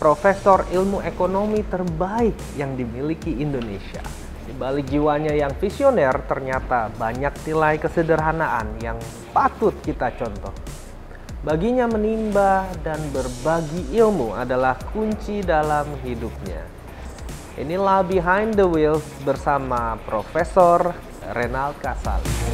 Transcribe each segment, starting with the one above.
profesor ilmu ekonomi terbaik yang dimiliki Indonesia. Di balik jiwanya yang visioner, ternyata banyak nilai kesederhanaan yang patut kita contoh. Baginya menimba dan berbagi ilmu adalah kunci dalam hidupnya. Inilah Behind the Wheels bersama Profesor Renald Kasali.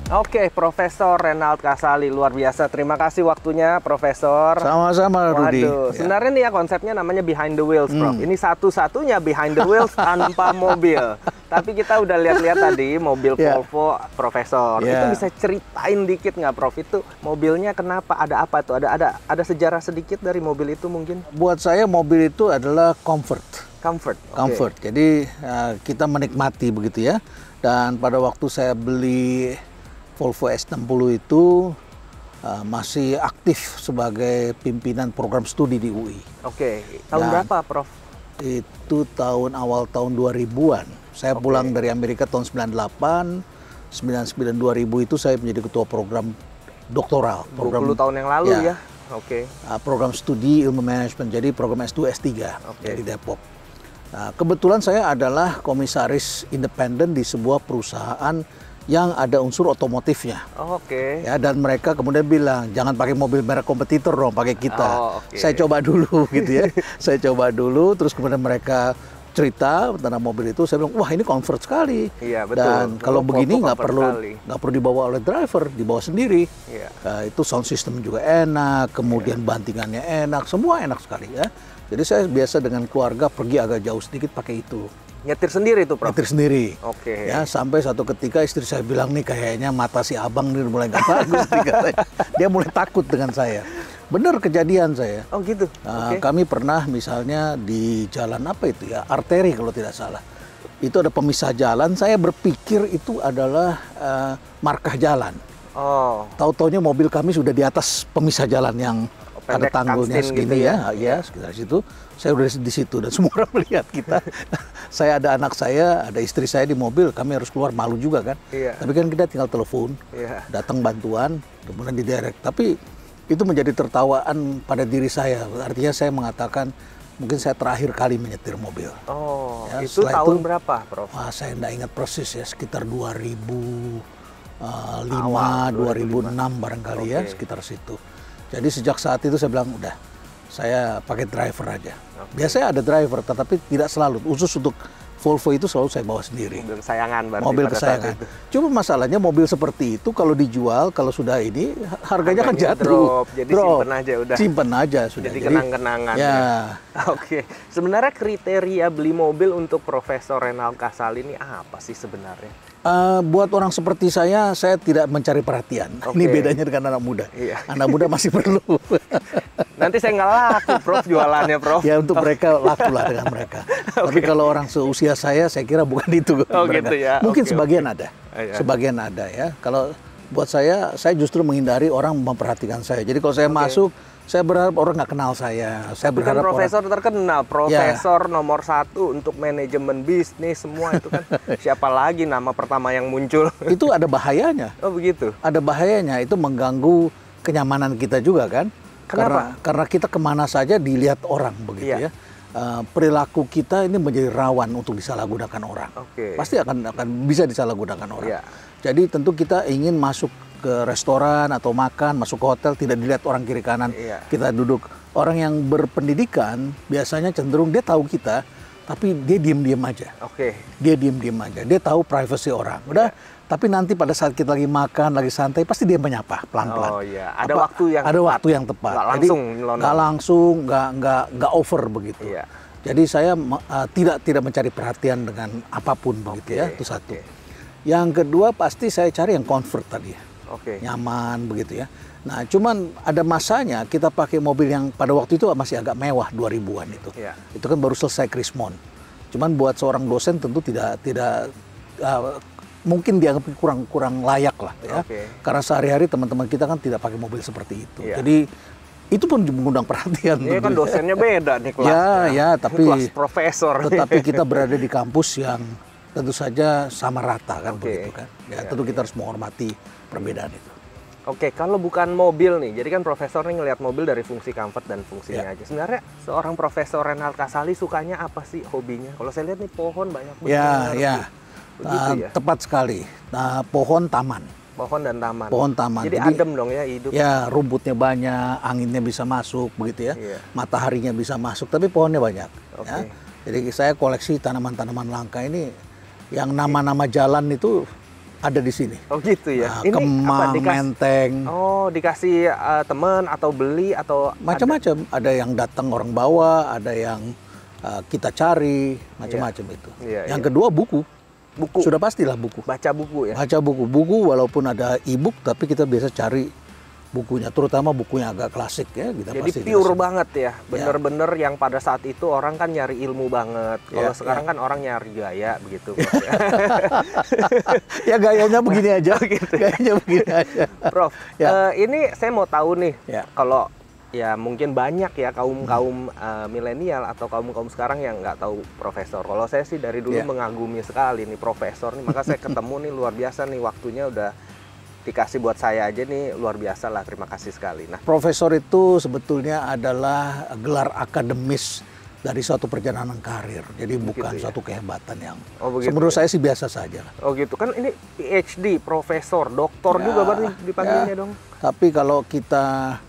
Oke, Profesor Renald Kasali, luar biasa. Terima kasih waktunya, Profesor. Sama-sama, Rudi. Waduh, sebenarnya nih ya konsepnya namanya Behind the Wheels, Prof. Ini satu-satunya Behind the Wheels tanpa mobil. Tapi kita udah lihat-lihat tadi mobil Volvo, Profesor. Itu bisa ceritain dikit nggak, Prof? Itu mobilnya kenapa? Ada apa tuh? Ada sejarah sedikit dari mobil itu mungkin? Buat saya mobil itu adalah comfort. Comfort. Jadi kita menikmati begitu ya. Dan pada waktu saya beli Volvo S60 itu masih aktif sebagai pimpinan program studi di UI. Oke, tahun berapa, Prof? Itu awal tahun 2000-an. Saya pulang dari Amerika tahun 98, 99-2000 itu saya menjadi ketua program doktoral. 20 tahun yang lalu ya? Oke. Program studi ilmu manajemen, jadi program S2, S3 di Depok. Nah, kebetulan saya adalah komisaris independen di sebuah perusahaan yang ada unsur otomotifnya. Ya, dan mereka kemudian bilang, jangan pakai mobil merek kompetitor dong, pakai kita. Saya coba dulu gitu ya. Saya coba dulu, terus kemudian mereka cerita tentang mobil itu. Saya bilang, wah ini comfort sekali. Iya, betul. Dan kalau begini nggak perlu dibawa oleh driver, dibawa sendiri. Itu sound system juga enak, kemudian bantingannya enak, semua enak sekali ya. Jadi saya biasa dengan keluarga pergi agak jauh sedikit pakai itu. Nyetir sendiri tuh, Prof? Nyetir sendiri. Ya, sampai satu ketika istri saya bilang, nih kayaknya mata si abang nih mulai gak bagus. Dia mulai takut dengan saya. Benar kejadian saya. Oh gitu? Kami pernah misalnya di jalan apa itu ya, arteri kalau tidak salah. Itu ada pemisah jalan, saya berpikir itu adalah markah jalan. Tahu-taunya mobil kami sudah di atas pemisah jalan yang ada tanggulnya segini gitu ya, sekitar situ. Saya udah di situ dan semua orang melihat kita. Saya ada anak saya, ada istri saya di mobil, kami harus keluar, malu juga kan. Tapi kan kita tinggal telepon, datang bantuan, kemudian diderek. Tapi itu menjadi tertawaan pada diri saya. Artinya saya mengatakan mungkin saya terakhir kali menyetir mobil. Itu tahun berapa, Prof? Saya nggak ingat persis ya, sekitar 2005, 2006 barangkali ya, sekitar situ. Jadi sejak saat itu saya bilang, udah, saya pakai driver aja. Biasanya ada driver, tetapi tidak selalu. Khusus untuk Volvo itu selalu saya bawa sendiri. Mobil kesayangan berarti. Mobil kesayangan. Cuma masalahnya mobil seperti itu kalau dijual, kalau sudah ini, harganya kan jatuh. Jadi simpen aja udah. Simpen aja sudah. Jadi kenang-kenangan. Ya. Sebenarnya kriteria beli mobil untuk Profesor Renald Kasali ini apa sih sebenarnya? Buat orang seperti saya tidak mencari perhatian. Ini bedanya dengan anak muda. Anak muda masih perlu. Nanti saya nggak laku, Prof, jualannya, Prof. Ya untuk mereka laku lah dengan mereka. Tapi kalau orang seusia saya kira bukan itu. Gitu ya. Mungkin sebagian ada. Sebagian ada ya. Kalau buat saya justru menghindari orang memperhatikan saya. Jadi kalau saya masuk, saya berharap orang nggak kenal saya. Saya berharap kan profesor terkenal, profesor nomor 1 untuk manajemen bisnis semua itu kan. Siapa lagi nama pertama yang muncul? Itu ada bahayanya. Oh begitu? Ada bahayanya, itu mengganggu kenyamanan kita juga kan. Kenapa? Karena kita kemana saja dilihat orang begitu ya. Perilaku kita ini menjadi rawan untuk disalahgunakan orang. Pasti akan bisa disalahgunakan orang. Jadi tentu kita ingin masuk ke restoran atau makan, masuk ke hotel, tidak dilihat orang kiri kanan. Kita duduk. Orang yang berpendidikan biasanya cenderung dia tahu kita, tapi dia diem-diem aja. Dia diem-diem aja. Dia tahu privasi orang. Udah. Tapi nanti pada saat kita lagi makan, lagi santai, pasti dia menyapa pelan-pelan. Ada waktu yang tepat. Nggak langsung, nggak over begitu. Jadi saya tidak mencari perhatian dengan apapun begitu ya. Itu satu. Yang kedua pasti saya cari yang comfort tadi. Nyaman begitu ya. Nah, cuman ada masanya kita pakai mobil yang pada waktu itu masih agak mewah 2000-an itu. Itu kan baru selesai Krismon. Cuman buat seorang dosen tentu tidak mungkin dianggap kurang layak lah ya. Karena sehari-hari teman-teman kita kan tidak pakai mobil seperti itu. Jadi itu pun mengundang perhatian. Ini kan dosennya beda nih kelasnya. Ya, tapi kelas profesor. Tetapi kita berada di kampus yang tentu saja sama rata kan begitu kan. Ya, tentu kita harus menghormati perbedaan itu. Oke, kalau bukan mobil nih, jadi kan profesor nih ngelihat mobil dari fungsi comfort dan fungsinya aja. Sebenarnya seorang Profesor Renald Kasali sukanya apa sih hobinya? Kalau saya lihat nih pohon banyak banget. Ya. Tepat sekali. Pohon taman. Pohon dan taman. Pohon taman. Jadi adem dong ya hidup. Ya, rumputnya banyak, anginnya bisa masuk begitu ya. Mataharinya bisa masuk, tapi pohonnya banyak. Ya. Jadi saya koleksi tanaman-tanaman langka ini, yang nama-nama jalan itu ada di sini. Oh gitu ya. Ini Kemang, Menteng. Oh, dikasih teman atau beli atau macam-macam. Ada yang datang orang bawa, ada yang kita cari, macam-macam itu. Yang kedua buku. Sudah pastilah buku. Baca buku ya. Baca buku. Buku walaupun ada e-book, tapi kita biasa cari bukunya, terutama bukunya agak klasik ya. Jadi pure banget ya, bener-bener yang pada saat itu orang kan nyari ilmu banget. Kalau sekarang kan orang nyari gaya begitu. Ya gayanya begini aja, gitu. Gayanya begini aja. Prof, ini saya mau tahu nih, kalau ya mungkin banyak ya kaum milenial atau kaum sekarang yang nggak tahu profesor. Kalau saya sih dari dulu mengagumi sekali nih profesor nih, maka saya ketemu nih luar biasa nih, waktunya udah dikasih buat saya aja nih, luar biasa lah, terima kasih sekali. Nah, profesor itu sebetulnya adalah gelar akademis dari suatu perjalanan karir, jadi bukan suatu kehebatan yang menurut saya sih biasa saja. Oh gitu, kan ini PhD, profesor, doktor juga berarti dipanggilnya dong. Tapi kalau kita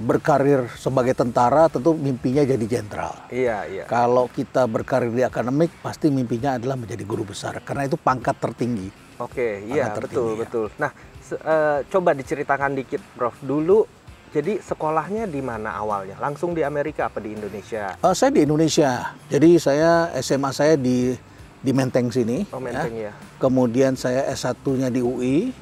berkarir sebagai tentara, tentu mimpinya jadi jenderal. Iya. Kalau kita berkarir di akademik, pasti mimpinya adalah menjadi guru besar, karena itu pangkat tertinggi. Oke, iya betul. Nah, coba diceritakan dikit, Prof. Dulu, jadi sekolahnya di mana awalnya? Langsung di Amerika apa di Indonesia? Saya di Indonesia. Jadi saya SMA saya di Menteng sini. Oh, Menteng ya. Kemudian saya S1-nya di UI.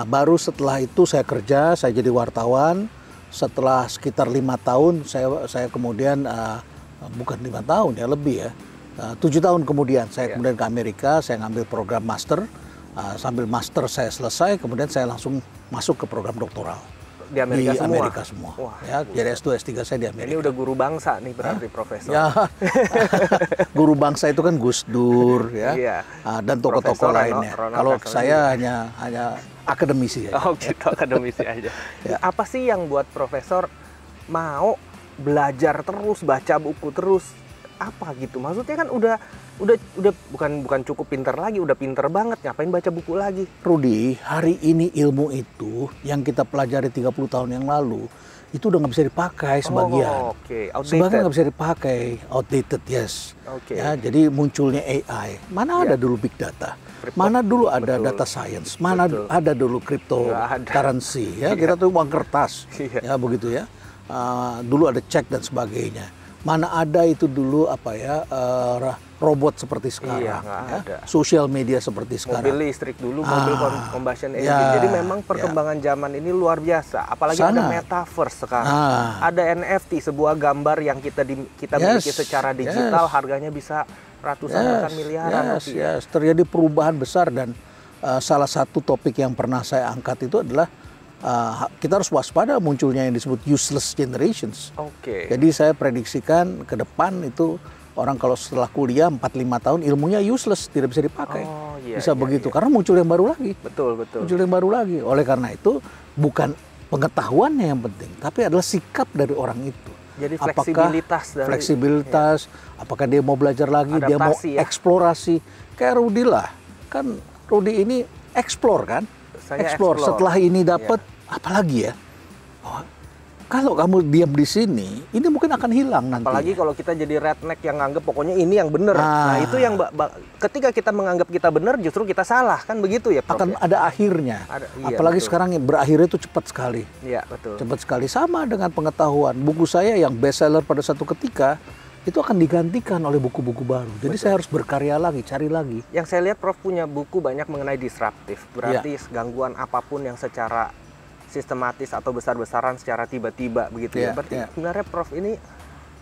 Baru setelah itu saya kerja, saya jadi wartawan. Setelah sekitar 5 tahun, saya kemudian bukan 5 tahun ya, lebih ya. 7 tahun kemudian saya kemudian ke Amerika, saya ngambil program master. Sambil master saya selesai, kemudian saya langsung masuk ke program doktoral di Amerika semua. Wah, ya, jadi S2, S3 saya di Amerika. Ini udah guru bangsa nih berarti profesor. Ya, guru bangsa itu kan Gus Dur ya, dan tokoh-tokoh lainnya. Kalau saya hanya akademisi. Oh gitu, akademisi aja. Apa sih yang buat profesor mau belajar terus, baca buku terus? Apa gitu? Maksudnya kan udah bukan cukup pinter lagi, udah pinter banget, ngapain baca buku lagi? Rudi, hari ini ilmu itu yang kita pelajari 30 tahun yang lalu itu udah nggak bisa dipakai sebagian. Sebagian nggak bisa dipakai, outdated, yes. Ya, jadi munculnya AI. Mana ada dulu big data? Mana dulu ada data science? Mana ada dulu cryptocurrency? Ya, kita tuh uang kertas, ya begitu ya. Dulu ada cek dan sebagainya. Mana ada itu dulu robot seperti sekarang, sosial media seperti sekarang. Mobil listrik dulu, mobil combustion engine. Jadi memang perkembangan zaman ini luar biasa. Apalagi ada metaverse sekarang. Ada NFT, sebuah gambar yang kita miliki secara digital, harganya bisa ratusan bahkan miliaran. Terjadi perubahan besar dan salah satu topik yang pernah saya angkat itu adalah kita harus waspada munculnya yang disebut useless generations. Jadi saya prediksikan ke depan itu orang kalau setelah kuliah 4-5 tahun ilmunya useless, tidak bisa dipakai. Bisa begitu karena muncul yang baru lagi. Betul. Muncul yang baru lagi. Oleh karena itu bukan pengetahuannya yang penting, tapi adalah sikap dari orang itu. Jadi fleksibilitas apakah dia mau belajar lagi, adaptasi, dia mau eksplorasi. Kayak Rudi lah. Kan Rudi ini explore kan? Explore. Setelah ini dapat apalagi ya? Kalau kamu diam di sini, ini mungkin akan hilang nanti. Apalagi kalau kita jadi redneck yang nganggep pokoknya ini yang benar. Nah itu yang ketika kita menganggap kita benar, justru kita salah, kan begitu ya, Prof? Akan ada akhirnya. Apalagi sekarang berakhirnya itu cepat sekali. Iya, betul. Cepat sekali. Sama dengan pengetahuan. Buku saya yang bestseller pada satu ketika, itu akan digantikan oleh buku-buku baru. Jadi saya harus berkarya lagi, cari lagi. Yang saya lihat Prof punya buku banyak mengenai disruptif. Berarti gangguan apapun yang secara sistematis atau besar-besaran secara tiba-tiba begitu ya. Berarti sebenarnya Prof ini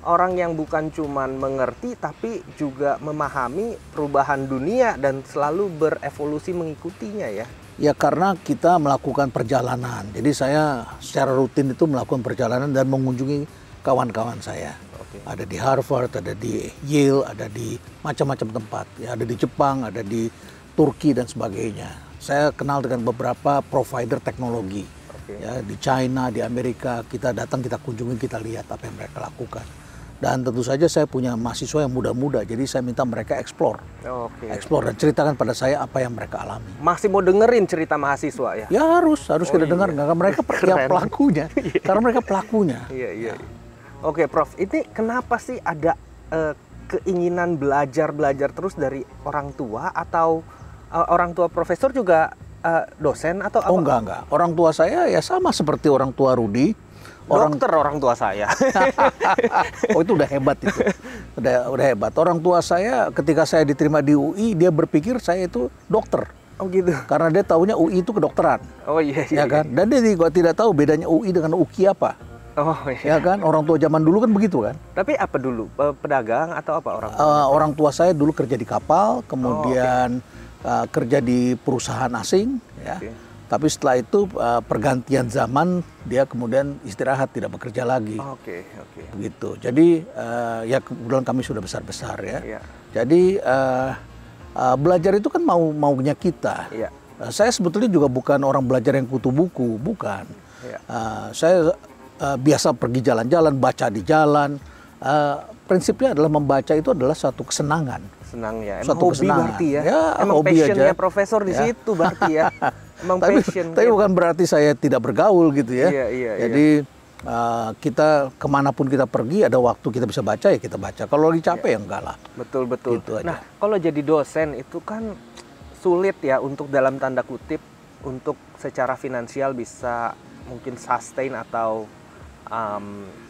orang yang bukan cuman mengerti tapi juga memahami perubahan dunia dan selalu berevolusi mengikutinya ya. Ya karena kita melakukan perjalanan. Jadi saya secara rutin itu melakukan perjalanan dan mengunjungi kawan-kawan saya. Ada di Harvard, ada di Yale, ada di macam-macam tempat. Ya, ada di Jepang, ada di Turki dan sebagainya. Saya kenal dengan beberapa provider teknologi. Ya, di China, di Amerika, kita datang, kita kunjungi, kita lihat apa yang mereka lakukan. Dan tentu saja saya punya mahasiswa yang muda-muda, jadi saya minta mereka explore. Explore dan ceritakan pada saya apa yang mereka alami. Masih mau dengerin cerita mahasiswa ya? Ya harus kita dengar, karena mereka ya pelakunya. Karena mereka pelakunya. Iya. Oke, Prof. Ini kenapa sih ada keinginan belajar terus dari orang tua atau orang tua profesor juga dosen atau apa? Oh enggak. Orang tua saya ya sama seperti orang tua Rudi. Dokter orang tua saya. Oh itu udah hebat itu. Udah hebat. Orang tua saya ketika saya diterima di UI, dia berpikir saya itu dokter. Oh gitu. Karena dia taunya UI itu kedokteran. Oh iya. Ya kan? Dan dia juga tidak tahu bedanya UI dengan UKI apa. Oh iya. Ya kan, orang tua zaman dulu kan begitu kan. Tapi apa dulu, pedagang atau apa orang tua? Orang tua saya dulu kerja di kapal, kemudian kerja di perusahaan asing, ya. Tapi setelah itu pergantian zaman dia kemudian istirahat, tidak bekerja lagi. Begitu. Jadi ya kebetulan kami sudah besar ya. Jadi belajar itu kan maunya kita. Saya sebetulnya juga bukan orang belajar yang kutu buku, bukan. Saya biasa pergi jalan-jalan, baca di jalan. Prinsipnya adalah membaca itu adalah suatu kesenangan. Senang ya, emang hobi berarti ya. Emang passionnya profesor di situ berarti ya. Emang tapi bukan berarti saya tidak bergaul gitu ya. Jadi kita kemanapun kita pergi ada waktu kita bisa baca ya kita baca. Kalau lagi capek ya enggak lah. Betul. Gitu aja. Nah kalau jadi dosen itu kan sulit ya untuk dalam tanda kutip untuk secara finansial bisa mungkin sustain atau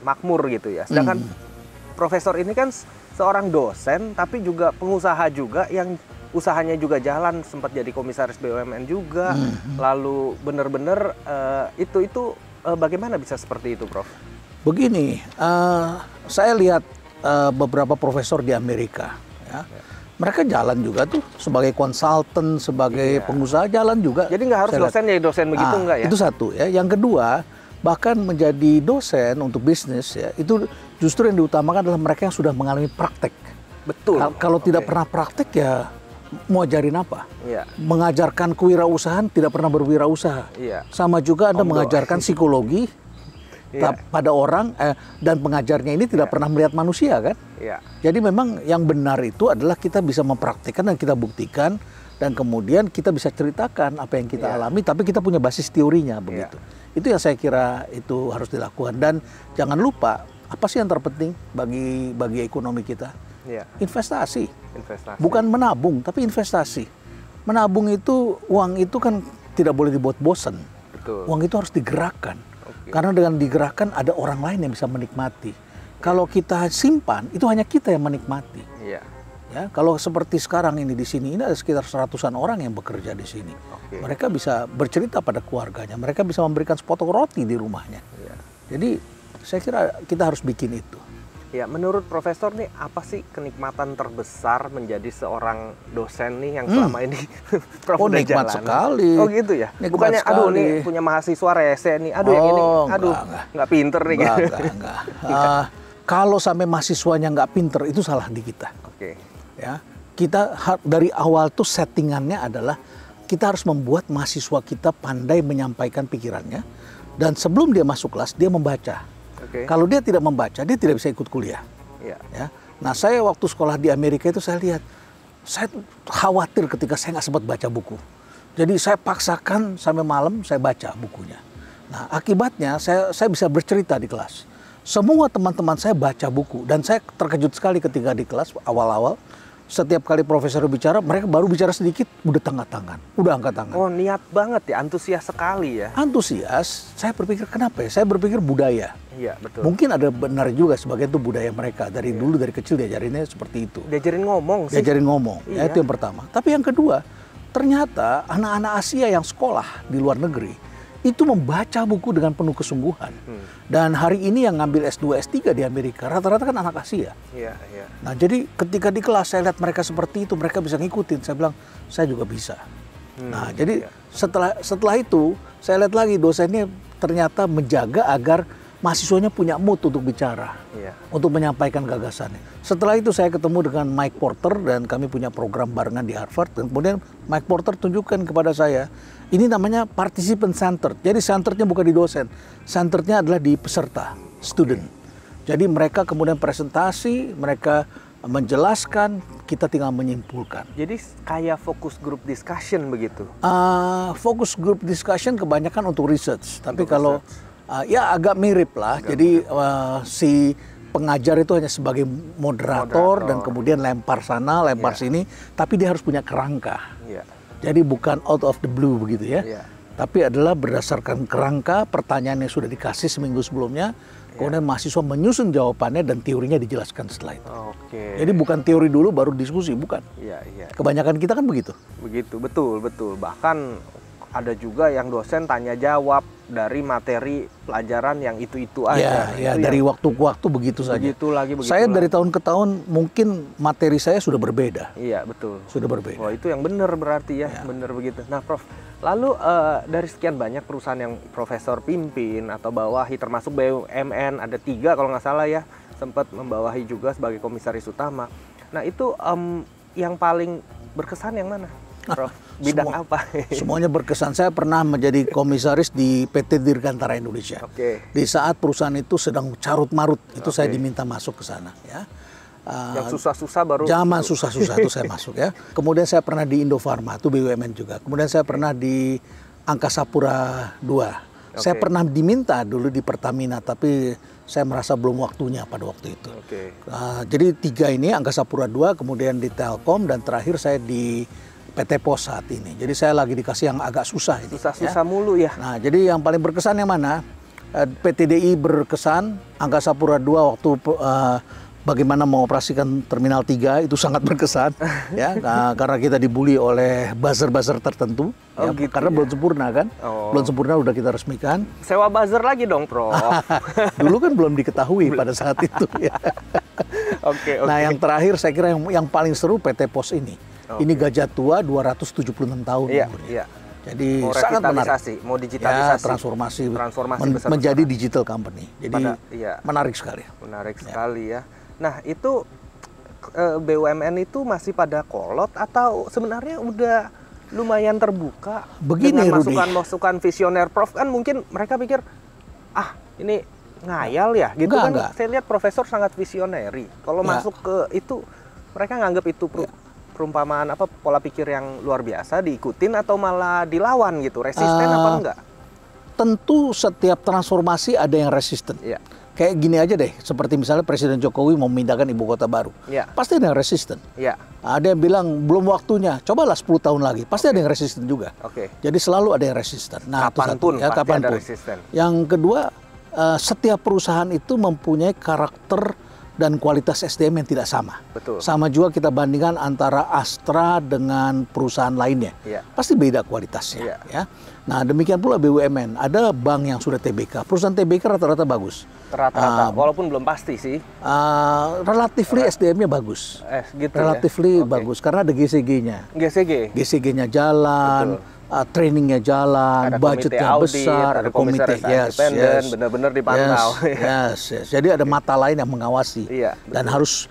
makmur gitu ya. Sedangkan profesor ini kan seorang dosen tapi juga pengusaha juga yang usahanya juga jalan, sempat jadi komisaris BUMN juga. Lalu benar-benar itu bagaimana bisa seperti itu, Prof? Begini, saya lihat beberapa profesor di Amerika ya. Mereka jalan juga tuh sebagai konsultan, sebagai pengusaha jalan juga. Jadi nggak harus dosen jadi dosen begitu enggak ya? Itu satu ya. Yang kedua, bahkan menjadi dosen untuk bisnis ya, itu justru yang diutamakan adalah mereka yang sudah mengalami praktek. Betul. Kalau tidak pernah praktek ya mau ajarin apa? Mengajarkan kewirausahaan tidak pernah berwirausaha. Sama juga Anda mengajarkan psikologi pada orang dan pengajarnya ini tidak pernah melihat manusia kan? Jadi memang yang benar itu adalah kita bisa mempraktikkan dan kita buktikan dan kemudian kita bisa ceritakan apa yang kita alami tapi kita punya basis teorinya begitu. Itu yang saya kira itu harus dilakukan dan jangan lupa apa sih yang terpenting bagi ekonomi kita? Investasi. Bukan menabung tapi investasi. Menabung itu uang itu kan tidak boleh dibuat bosan. Uang itu harus digerakkan. Karena dengan digerakkan ada orang lain yang bisa menikmati. Kalau kita simpan itu hanya kita yang menikmati. Ya, kalau seperti sekarang ini di sini ini ada sekitar 100-an orang yang bekerja di sini. Mereka bisa bercerita pada keluarganya, mereka bisa memberikan sepotong roti di rumahnya. Jadi saya kira kita harus bikin itu. Ya, menurut Profesor nih apa sih kenikmatan terbesar menjadi seorang dosen nih yang selama ini Prof udah nikmat jalan? Sekali. Oh gitu ya. Bukannya sekali. Aduh nih punya mahasiswa rese nih. Aduh yang ini aduh nggak pinter nih. Enggak. Kalau sampai mahasiswanya nggak pinter itu salah di kita. Ya, kita dari awal tuh settingannya adalah kita harus membuat mahasiswa kita pandai menyampaikan pikirannya dan sebelum dia masuk kelas dia membaca. Kalau dia tidak membaca dia tidak bisa ikut kuliah. Ya. Nah saya waktu sekolah di Amerika itu saya lihat saya khawatir ketika saya nggak sempat baca buku. Jadi saya paksakan sampai malam saya baca bukunya. Nah akibatnya saya bisa bercerita di kelas. Semua teman-teman saya baca buku dan saya terkejut sekali ketika di kelas awal-awal. Setiap kali profesor bicara, mereka baru bicara sedikit, udah angkat tangan. Oh niat banget ya, antusias sekali ya. Antusias, saya berpikir kenapa ya? Saya berpikir budaya. Iya betul. Mungkin ada benar juga sebagai itu budaya mereka. Dari dulu, dari kecil diajarinnya seperti itu. Diajarin ngomong sih. Diajarin ngomong, ya, itu yang pertama. Tapi yang kedua, ternyata anak-anak Asia yang sekolah di luar negeri, itu membaca buku dengan penuh kesungguhan. Dan hari ini yang ngambil S2, S3 di Amerika, rata-rata kan anak Asia. Nah, jadi ketika di kelas saya lihat mereka seperti itu, mereka bisa ngikutin. Saya bilang, saya juga bisa. Nah, jadi setelah itu, saya lihat lagi dosennya ternyata menjaga agar mahasiswanya punya mood untuk bicara, untuk menyampaikan gagasannya. Setelah itu saya ketemu dengan Mike Porter dan kami punya program barengan di Harvard. Dan kemudian Mike Porter tunjukkan kepada saya, ini namanya participant centered. Jadi centerednya bukan di dosen, centerednya adalah di peserta, student. Jadi mereka kemudian presentasi, mereka menjelaskan, kita tinggal menyimpulkan. Jadi kayak focus group discussion begitu? Focus group discussion kebanyakan untuk research. Tapi kalau ya agak mirip lah. Jadi si pengajar itu hanya sebagai moderator dan kemudian lempar sana, lempar sini. Tapi dia harus punya kerangka. Jadi bukan out of the blue begitu ya. Tapi adalah berdasarkan kerangka, pertanyaan yang sudah dikasih seminggu sebelumnya. Kemudian mahasiswa menyusun jawabannya dan teorinya dijelaskan setelah itu. Jadi bukan teori dulu baru diskusi, bukan. Kebanyakan kita kan begitu. Begitu, betul. Bahkan ada juga yang dosen tanya jawab dari materi pelajaran yang itu aja. Ya, dari waktu ke waktu begitu saja. Begitu lagi. Saya dari tahun ke tahun mungkin materi saya sudah berbeda. Iya, betul. Sudah berbeda. Wah, itu yang benar berarti ya, benar begitu. Nah, Prof, lalu dari sekian banyak perusahaan yang Profesor pimpin atau bawahi, termasuk BUMN, ada 3 kalau nggak salah ya, sempat membawahi juga sebagai komisaris utama. Nah, itu yang paling berkesan yang mana, Prof? Bidang apa? Semuanya berkesan. Saya pernah menjadi komisaris di PT Dirgantara Indonesia. Di saat perusahaan itu sedang carut-marut, itu saya diminta masuk ke sana. Ya. Yang susah-susah baru? Zaman susah-susah itu saya masuk ya. Kemudian saya pernah di Indofarma, itu BUMN juga. Kemudian saya pernah di Angkasa Pura II. Saya pernah diminta dulu di Pertamina, tapi saya merasa belum waktunya pada waktu itu. Jadi 3 ini, Angkasa Pura II, kemudian di Telkom, dan terakhir saya di PT Pos saat ini. Jadi saya lagi dikasih yang agak susah. Susah-susah mulu ya. Nah, jadi yang paling berkesan yang mana? PTDI berkesan, Angkasa Pura II waktu bagaimana mengoperasikan Terminal 3 itu sangat berkesan ya, karena kita dibully oleh buzzer-buzzer tertentu gitu, karena belum sempurna kan. Belum sempurna udah kita resmikan. Sewa buzzer lagi dong, Prof. Dulu kan belum diketahui pada saat itu ya. Nah, yang terakhir saya kira yang paling seru PT Pos ini. Ini gajah tua 276 tahun. Jadi sangat menarik. Mau digitalisasi. Transformasi besar menjadi digital company. Jadi menarik sekali. Menarik sekali ya. Nah, itu BUMN itu masih pada kolot atau sebenarnya udah lumayan terbuka? Begini, dengan masukan-masukan visioner, Prof, kan mungkin mereka pikir ini ngayal ya gitu. Enggak. Saya lihat profesor sangat visioneri. Kalau masuk ke itu mereka nganggap itu perumpamaan pola pikir yang luar biasa diikutin atau malah dilawan gitu, resisten apa enggak? Tentu setiap transformasi ada yang resisten. Kayak gini aja deh, seperti misalnya Presiden Jokowi mau memindahkan ibu kota baru, pasti ada yang resisten. Ada yang bilang belum waktunya, cobalah 10 tahun lagi, pasti ada yang resisten juga. Jadi selalu ada yang resisten. Nah, kapanpun ya, pasti ada resisten. Yang kedua, setiap perusahaan itu mempunyai karakter dan kualitas SDM yang tidak sama. Sama juga kita bandingkan antara Astra dengan perusahaan lainnya. Pasti beda kualitasnya. Ya. Nah, demikian pula BUMN. Ada bank yang sudah TBK. Perusahaan TBK rata-rata bagus. Rata-rata, walaupun belum pasti sih. Relatively SDM-nya bagus. Gitu relatively bagus, karena ada GCG-nya. GCG-nya jalan. Trainingnya jalan, ada budgetnya besar, ada komite benar-benar dipantau. Jadi ada mata lain yang mengawasi dan harus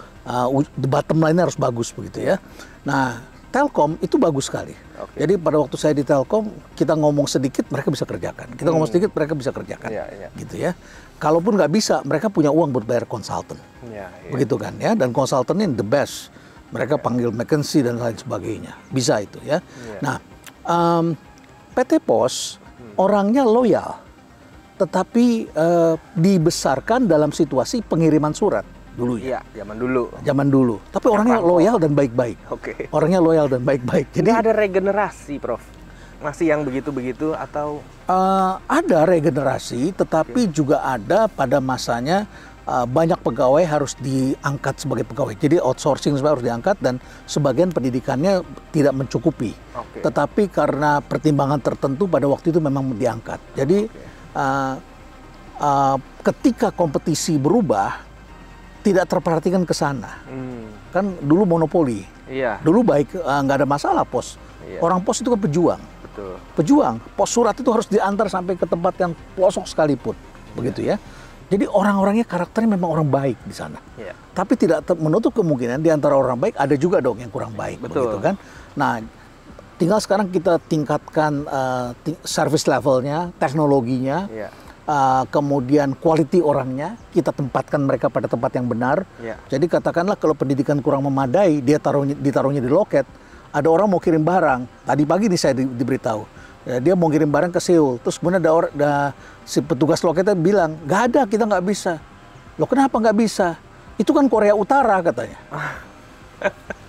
the bottom line-nya harus bagus begitu ya. Nah, Telkom itu bagus sekali. Jadi pada waktu saya di Telkom, kita ngomong sedikit mereka bisa kerjakan, kita ngomong sedikit mereka bisa kerjakan, gitu ya. Kalaupun nggak bisa, mereka punya uang buat bayar konsultan, begitu kan ya. Dan konsultan ini the best, mereka panggil McKinsey dan lain sebagainya, bisa itu ya. Nah, PT Pos orangnya loyal, tetapi dibesarkan dalam situasi pengiriman surat dulu ya. Zaman dulu. Tapi orangnya loyal dan baik-baik. Orangnya loyal dan baik-baik. Jadi ada regenerasi, Prof. Masih yang begitu-begitu atau? Ada regenerasi, tetapi juga ada pada masanya banyak pegawai harus diangkat sebagai pegawai. Jadi outsourcing harus diangkat dan sebagian pendidikannya tidak mencukupi. Tetapi karena pertimbangan tertentu pada waktu itu memang diangkat. Jadi ketika kompetisi berubah, tidak terperhatikan ke sana. Kan dulu monopoli. Dulu baik nggak ada masalah pos. Orang pos itu kan pejuang. Pejuang. Pos surat itu harus diantar sampai ke tempat yang pelosok sekalipun. Begitu ya. Jadi orang-orangnya karakternya memang orang baik di sana. Tapi tidak menutup kemungkinan di antara orang baik ada juga dong yang kurang baik. Begitu kan. Nah, tinggal sekarang kita tingkatkan service levelnya, teknologinya, kemudian quality orangnya, kita tempatkan mereka pada tempat yang benar. Jadi katakanlah kalau pendidikan kurang memadai, dia ditaruhnya di loket, ada orang mau kirim barang. Tadi pagi nih saya diberitahu, dia mau kirim barang ke Seoul, terus kemudian si petugas loketnya bilang, nggak ada, kita nggak bisa. Loh kenapa nggak bisa? Itu kan Korea Utara katanya.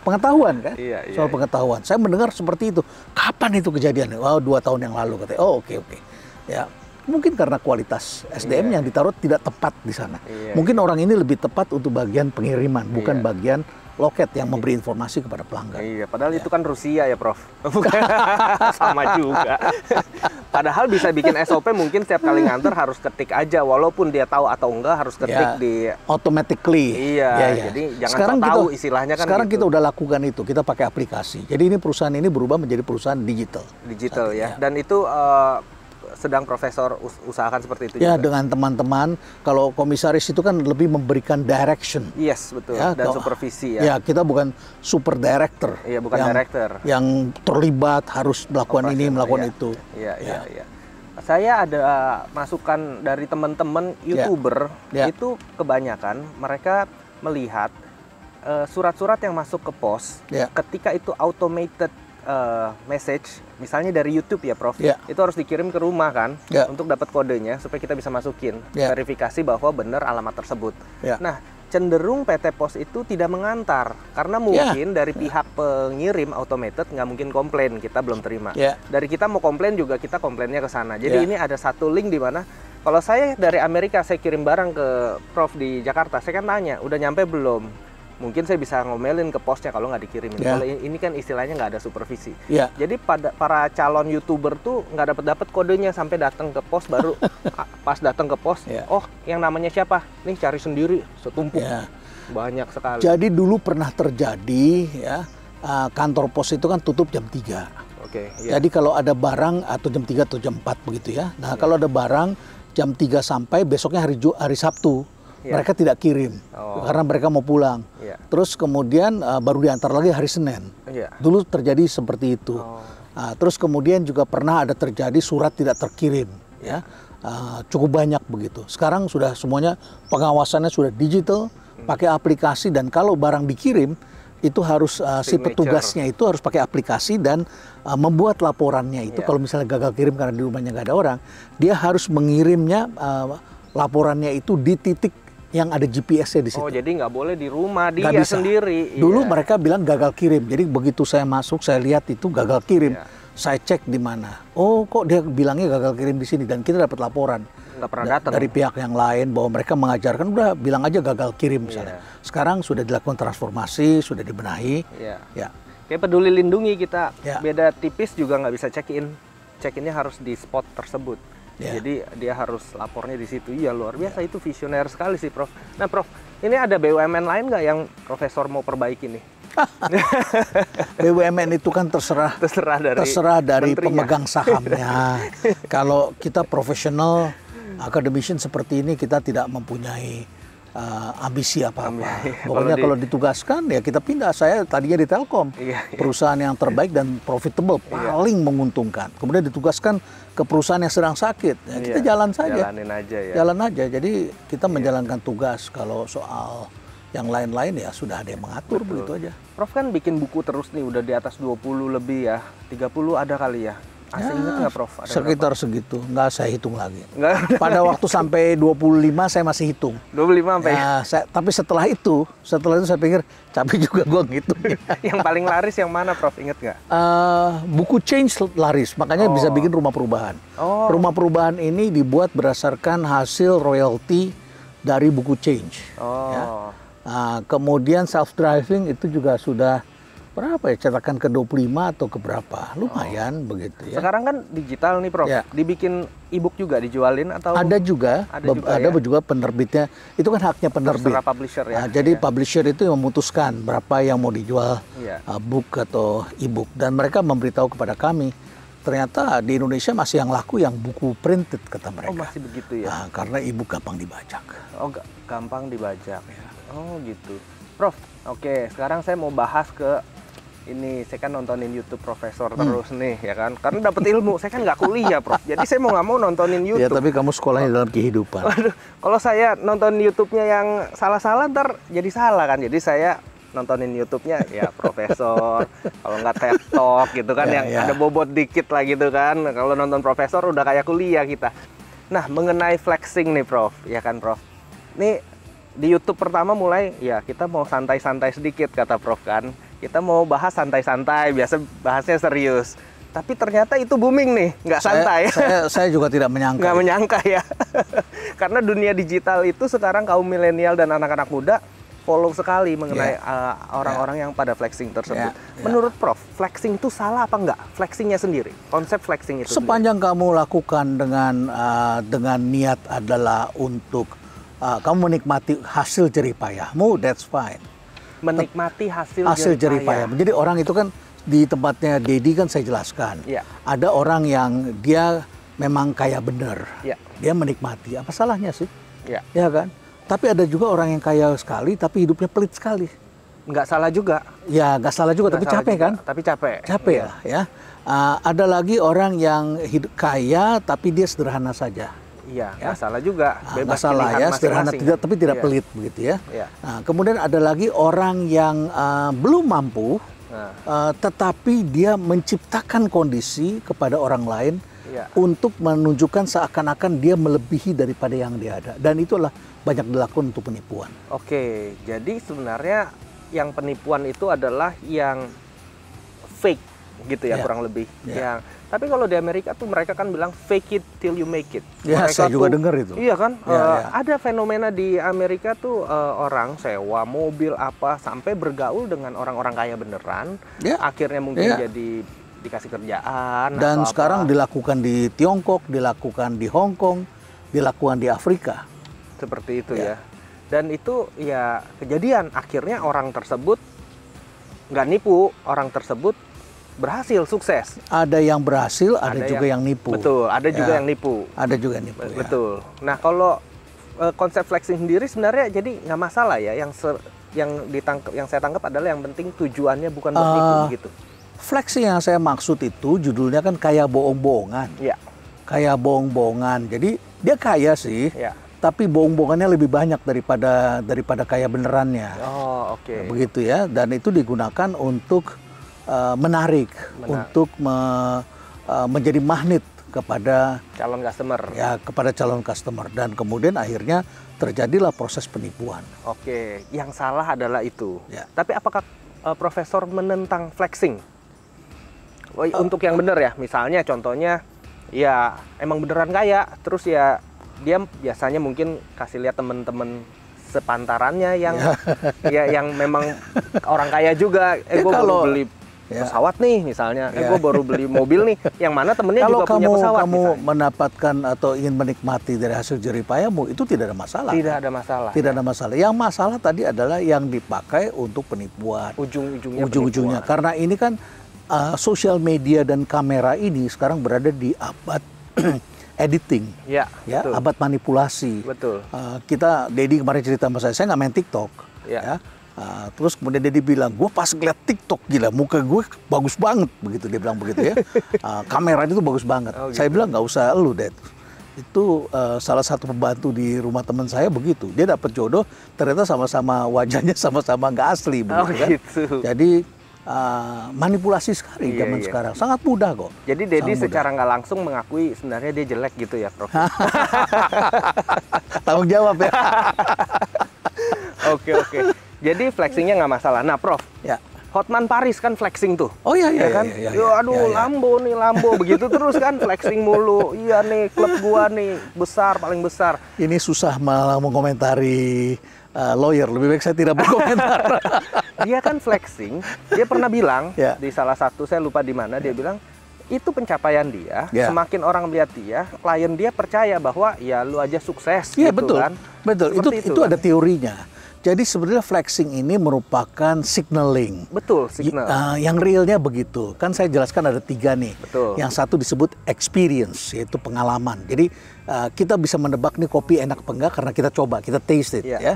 Pengetahuan kan? Soal pengetahuan. Saya mendengar seperti itu. Kapan itu kejadian? Oh, 2 tahun yang lalu katanya. Oh, oke. Ya, mungkin karena kualitas SDM yang ditaruh tidak tepat di sana. Mungkin orang ini lebih tepat untuk bagian pengiriman, bukan bagian loket yang memberi informasi kepada pelanggan. Padahal itu kan Rusia ya, Prof. Sama juga. Padahal bisa bikin SOP mungkin setiap kali nganter harus ketik aja, walaupun dia tahu atau enggak harus ketik di automatically. Jadi jangan sekarang tahu istilahnya kan. Sekarang kita udah lakukan itu, kita pakai aplikasi. Jadi ini perusahaan ini berubah menjadi perusahaan digital. Dan itu sedang profesor usahakan seperti itu ya juga. Dengan teman-teman, kalau komisaris itu kan lebih memberikan direction. Betul. Ya, dan supervisi ya. Ya, kita bukan super director. Bukan director. Yang terlibat harus melakukan ini, melakukan itu. Saya ada masukan dari teman-teman YouTuber, itu kebanyakan mereka melihat surat-surat yang masuk ke pos, ketika itu automated message, misalnya dari YouTube ya Prof, itu harus dikirim ke rumah kan, untuk dapat kodenya supaya kita bisa masukin verifikasi bahwa benar alamat tersebut. Nah, cenderung PT Pos itu tidak mengantar karena mungkin dari pihak pengirim automated nggak mungkin komplain, kita belum terima. Dari kita mau komplain juga kita komplainnya ke sana. Jadi ini ada satu link di mana kalau saya dari Amerika saya kirim barang ke Prof di Jakarta, saya kan tanya udah nyampe belum. Mungkin saya bisa ngomelin ke posnya kalau nggak dikirimin. Kalau ini kan istilahnya nggak ada supervisi. Jadi para calon YouTuber tuh nggak dapat kodenya sampai datang ke pos, baru pas datang ke pos, oh yang namanya siapa? Nih cari sendiri, setumpuk. Banyak sekali. Jadi dulu pernah terjadi kantor pos itu kan tutup jam 3. Jadi kalau ada barang atau jam 3 atau jam 4 begitu ya. Nah kalau ada barang jam 3 sampai besoknya hari Sabtu. Mereka tidak kirim karena mereka mau pulang. Terus kemudian baru diantar lagi hari Senin. Dulu terjadi seperti itu. Terus kemudian juga pernah ada terjadi surat tidak terkirim. Cukup banyak begitu. Sekarang sudah semuanya pengawasannya sudah digital, pakai aplikasi, dan kalau barang dikirim itu harus si petugasnya itu harus pakai aplikasi dan membuat laporannya itu. Kalau misalnya gagal kirim karena di rumahnya nggak ada orang, dia harus mengirimnya laporannya itu di titik yang ada GPS-nya di situ. Oh, jadi nggak boleh di rumah dia sendiri. Dulu mereka bilang gagal kirim. Jadi begitu saya masuk, saya lihat itu gagal kirim. Saya cek di mana. Oh, kok dia bilangnya gagal kirim di sini, dan kita dapat laporan dari pihak yang lain bahwa mereka mengajarkan udah bilang aja gagal kirim misalnya. Sekarang sudah dilakukan transformasi, sudah dibenahi. Kayak Peduli Lindungi kita beda tipis juga nggak bisa check-in. Check-innya harus di spot tersebut. Jadi dia harus lapornya di situ. Iya, luar biasa, itu visioner sekali sih Prof. Nah Prof, ini ada BUMN lain nggak yang Profesor mau perbaiki nih? BUMN itu kan terserah dari pemegang sahamnya. Kalau kita profesional academician seperti ini, kita tidak mempunyai ambisi apa-apa. Pokoknya kalau ditugaskan ya kita pindah. Saya tadinya di Telkom, perusahaan yang terbaik dan profitable, paling menguntungkan. Kemudian ditugaskan ke perusahaan yang sedang sakit, ya kita jalan saja. Jalan aja. Jadi kita menjalankan tugas. Kalau soal yang lain-lain ya sudah ada yang mengatur, begitu aja. Prof kan bikin buku terus nih, udah di atas 20 lebih ya, 30 ada kali ya. Masih ingat nggak Prof? Ada sekitar berapa? Segitu, nggak saya hitung lagi. Pada waktu sampai 25 saya masih hitung. 25 sampai? Ya, tapi setelah itu saya pikir capek juga gue ngitung. Yang paling laris yang mana Prof? Ingat nggak? Buku Change laris, makanya bisa bikin Rumah Perubahan. Rumah Perubahan ini dibuat berdasarkan hasil royalti dari buku Change. Ya. Kemudian self-driving itu juga sudah berapa ya, cetakan ke-25 atau ke berapa, lumayan begitu ya. Sekarang kan digital nih Prof, dibikin e-book juga dijualin atau? Ada juga juga penerbitnya, itu kan haknya penerbit. Terserah publisher ya. Jadi publisher itu yang memutuskan berapa yang mau dijual book atau e-book, dan mereka memberitahu kepada kami, ternyata di Indonesia masih yang laku yang buku printed, kata mereka. Oh masih begitu ya? Karena e-book gampang dibajak. Oh gampang dibajak. Oh gitu. Prof, oke sekarang saya mau bahas ke ini, saya kan nontonin YouTube Profesor terus nih, ya kan? Karena dapat ilmu, saya kan nggak kuliah, Prof. Jadi saya mau nggak mau nontonin YouTube. Ya, tapi kamu sekolahnya dalam kehidupan. Waduh, kalau saya nonton YouTube-nya yang salah-salah, ntar jadi salah kan. Jadi saya nontonin YouTube-nya ya Profesor, kalau nggak TED Talk gitu kan, yang ada bobot dikit lah gitu kan. Kalau nonton Profesor udah kayak kuliah kita. Nah, mengenai flexing nih, Prof, ya kan, Prof? Nih, di YouTube pertama mulai, ya kita mau santai-santai sedikit, kata Prof kan. Kita mau bahas santai-santai, biasa bahasnya serius. Tapi ternyata itu booming nih, nggak santai. Saya juga tidak menyangka. Nggak menyangka ya. Karena dunia digital itu sekarang kaum milenial dan anak-anak muda follow sekali mengenai orang-orang yang pada flexing tersebut. Menurut Prof, flexing itu salah apa nggak? Flexingnya sendiri, konsep flexing itu sepanjang kamu lakukan dengan niat adalah untuk kamu menikmati hasil jeripayahmu, that's fine. Menikmati hasil jeripayah. Jadi orang itu kan di tempatnya Dedi kan saya jelaskan. Ada orang yang dia memang kaya bener. Dia menikmati. Apa salahnya sih? Ya kan? Tapi ada juga orang yang kaya sekali tapi hidupnya pelit sekali. Nggak salah juga. Ya, nggak salah juga, tapi capek juga, kan? Tapi capek. Capek ya. Ada lagi orang yang hidup kaya tapi dia sederhana saja. Iya, nggak salah juga. Nggak salah ya, sederhana tapi tidak pelit begitu ya. Nah, kemudian ada lagi orang yang belum mampu, tetapi dia menciptakan kondisi kepada orang lain untuk menunjukkan seakan-akan dia melebihi daripada yang dia ada. Dan itulah banyak dilakukan untuk penipuan. Oke, jadi sebenarnya yang penipuan itu adalah yang fake gitu ya, kurang lebih. Tapi kalau di Amerika tuh mereka kan bilang fake it till you make it. Ya, saya juga dengar itu. Iya kan? Ada fenomena di Amerika tuh orang sewa mobil apa sampai bergaul dengan orang-orang kaya beneran. Akhirnya mungkin jadi dikasih kerjaan. Dan sekarang dilakukan di Tiongkok, dilakukan di Hong Kong, dilakukan di Afrika. Seperti itu ya. Dan itu ya kejadian. Akhirnya orang tersebut nggak nipu, orang tersebut berhasil, sukses. Ada yang berhasil, ada juga yang nipu. Betul, ada juga yang nipu. Ada juga yang nipu. Betul. Nah, kalau konsep flexing sendiri sebenarnya jadi nggak masalah ya. Yang saya tangkap adalah yang penting tujuannya bukan menipu gitu. Flexing yang saya maksud itu judulnya kan kayak bohong-bohongan. Kayak bohong-bohongan. Jadi dia kaya sih. Tapi bohong-bohongannya lebih banyak daripada kaya benerannya. Oh, oke. Begitu ya. Dan itu digunakan untuk menarik. Untuk menjadi magnet kepada calon customer. Ya, kepada calon customer, dan kemudian akhirnya terjadilah proses penipuan. Oke, yang salah adalah itu. Tapi apakah Profesor menentang flexing? Untuk yang benar ya, misalnya contohnya ya emang beneran kaya, terus ya dia biasanya mungkin kasih lihat temen-temen sepantarannya yang yang memang orang kaya juga. Gue baru beli pesawat nih misalnya, gue baru beli mobil nih, yang mana temennya juga punya pesawat. Kalau kamu mendapatkan atau ingin menikmati dari hasil jeripayahmu, itu tidak ada masalah. Tidak ada masalah. Tidak ada masalah. Yang masalah tadi adalah yang dipakai untuk penipuan. Ujung-ujungnya karena ini kan sosial media dan kamera ini sekarang berada di abad editing, betul. Abad manipulasi. Betul. Dedi kemarin cerita sama saya nggak main TikTok. Terus kemudian dia bilang, gue pas ngeliat TikTok gila, muka gue bagus banget, begitu dia bilang begitu ya. Kameranya tuh bagus banget. Saya bilang nggak usah lu, Dad. Itu salah satu pembantu di rumah teman saya begitu. Dia dapat jodoh, ternyata sama-sama wajahnya sama-sama nggak asli, begitu kan. Jadi manipulasi sekali zaman sekarang, sangat mudah kok. Jadi Dedi secara nggak langsung mengakui sebenarnya dia jelek gitu ya, Prof. Tanggung jawab ya. Oke. Jadi flexingnya nggak masalah. Nah, Prof, Hotman Paris kan flexing tuh. Oh iya kan? Aduh, Lambo nih, Lambo begitu terus kan flexing mulu. Iya nih, klub gua nih besar, paling besar. Ini susah malah mengomentari lawyer, lebih baik saya tidak berkomentar. Dia kan flexing, dia pernah bilang di salah satu, saya lupa di mana, dia bilang itu pencapaian dia, semakin orang melihat dia, klien dia percaya bahwa ya lu aja sukses. Iya gitu betul, kan. betul. Itu ada teorinya. Jadi sebenarnya flexing ini merupakan signaling. Betul, signal. Yang realnya begitu. Kan saya jelaskan ada 3 nih. Betul. Yang satu disebut experience, yaitu pengalaman. Jadi kita bisa menebak nih kopi enak apa enggak karena kita coba, kita taste it ya.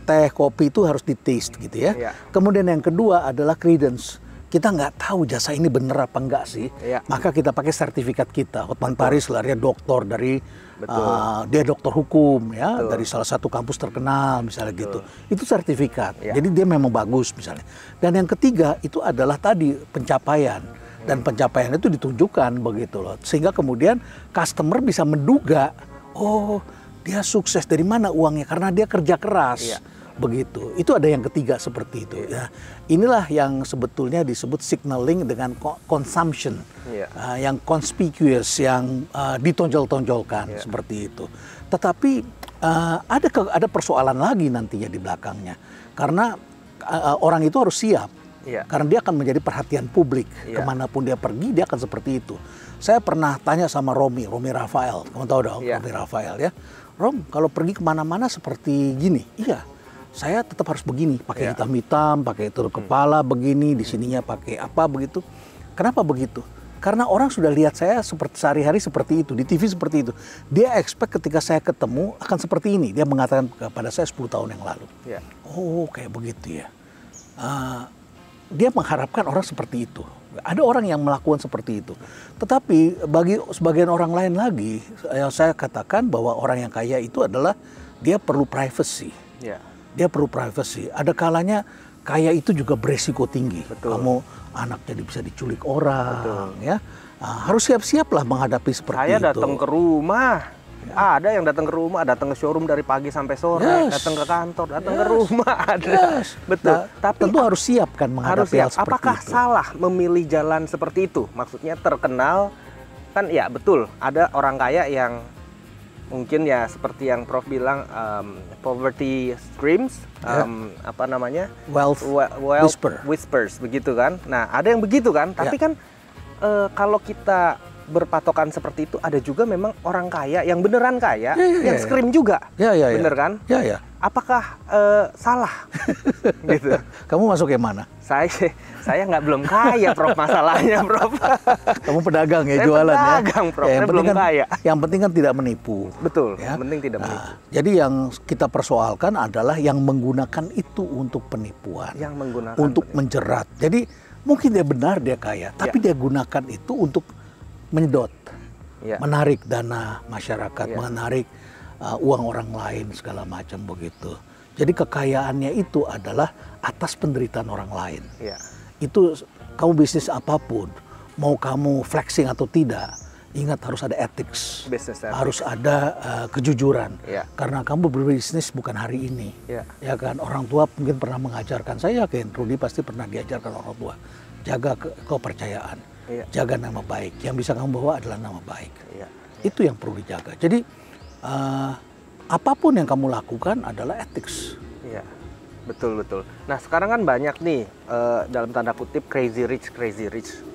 Teh, kopi itu harus di taste gitu ya. Kemudian yang kedua adalah credence. Kita nggak tahu jasa ini bener apa enggak sih. Maka kita pakai sertifikat kita. Hotman Paris larinya doktor dari dia dokter hukum ya, dari salah satu kampus terkenal misalnya gitu. Itu sertifikat. Jadi dia memang bagus misalnya. Dan yang ketiga itu adalah tadi pencapaian. Dan pencapaian itu ditunjukkan begitu loh. Sehingga kemudian customer bisa menduga, oh dia sukses dari mana uangnya karena dia kerja keras. Begitu. Itu ada yang ketiga seperti itu. Ya, inilah yang sebetulnya disebut signaling dengan consumption, yang conspicuous, yang ditonjol-tonjolkan seperti itu. Tetapi ada persoalan lagi nantinya di belakangnya, karena orang itu harus siap, karena dia akan menjadi perhatian publik kemanapun dia pergi, dia akan seperti itu. Saya pernah tanya sama Romi Rafael, kamu tahu dong Romi Rafael ya. Rom, kalau pergi kemana-mana seperti gini, saya tetap harus begini, pakai hitam-hitam, pakai tutup kepala begini, di sininya pakai apa begitu. Kenapa begitu? Karena orang sudah lihat saya seperti sehari-hari seperti itu, di TV seperti itu. Dia expect ketika saya ketemu akan seperti ini. Dia mengatakan kepada saya 10 tahun yang lalu. Oh, kayak begitu ya. Dia mengharapkan orang seperti itu. Ada orang yang melakukan seperti itu. Tetapi bagi sebagian orang lain lagi, yang saya katakan bahwa orang yang kaya itu adalah dia perlu privacy. Dia perlu privacy. Ada kalanya kaya itu juga beresiko tinggi. Kamu anaknya bisa diculik orang, ya. Harus siap-siap lah menghadapi seperti itu. Saya datang ke rumah. Ada yang datang ke rumah, datang ke showroom dari pagi sampai sore, datang ke kantor, datang ke rumah, ada. Betul. Nah, tapi tentu harus siap kan menghadapi hal seperti apakah itu. salah memilih jalan seperti itu? Maksudnya terkenal kan ya betul. Ada orang kaya yang mungkin ya seperti yang Prof bilang poverty screams, apa namanya, wealth whispers begitu kan. Nah ada yang begitu kan, tapi kan kalau kita berpatokan seperti itu, ada juga memang orang kaya yang beneran kaya yang scream juga, bener kan? Apakah salah? Gitu. Kamu masuk yang mana? Saya belum kaya, Prof, masalahnya, Prof. Kamu pedagang ya, saya jualan pedagang, ya? Prof. Saya belum kaya. Yang penting kan tidak menipu. Betul, yang penting tidak menipu. Jadi yang kita persoalkan adalah yang menggunakan itu untuk penipuan. Yang menggunakan untuk menjerat. Jadi mungkin dia benar dia kaya, tapi dia gunakan itu untuk menyedot, menarik dana masyarakat, menarik uang orang lain segala macam begitu. Jadi kekayaannya itu adalah atas penderitaan orang lain. Itu kamu bisnis apapun, mau kamu flexing atau tidak, ingat harus ada ethics, harus ada kejujuran. Karena kamu berbisnis bukan hari ini, ya kan. Orang tua mungkin pernah mengajarkan, saya yakin Rudy pasti pernah diajarkan orang tua, jaga kepercayaan, jaga nama baik. Yang bisa kamu bawa adalah nama baik. Itu yang perlu dijaga. Jadi apapun yang kamu lakukan adalah ethics. Betul. Nah sekarang kan banyak nih dalam tanda kutip crazy rich,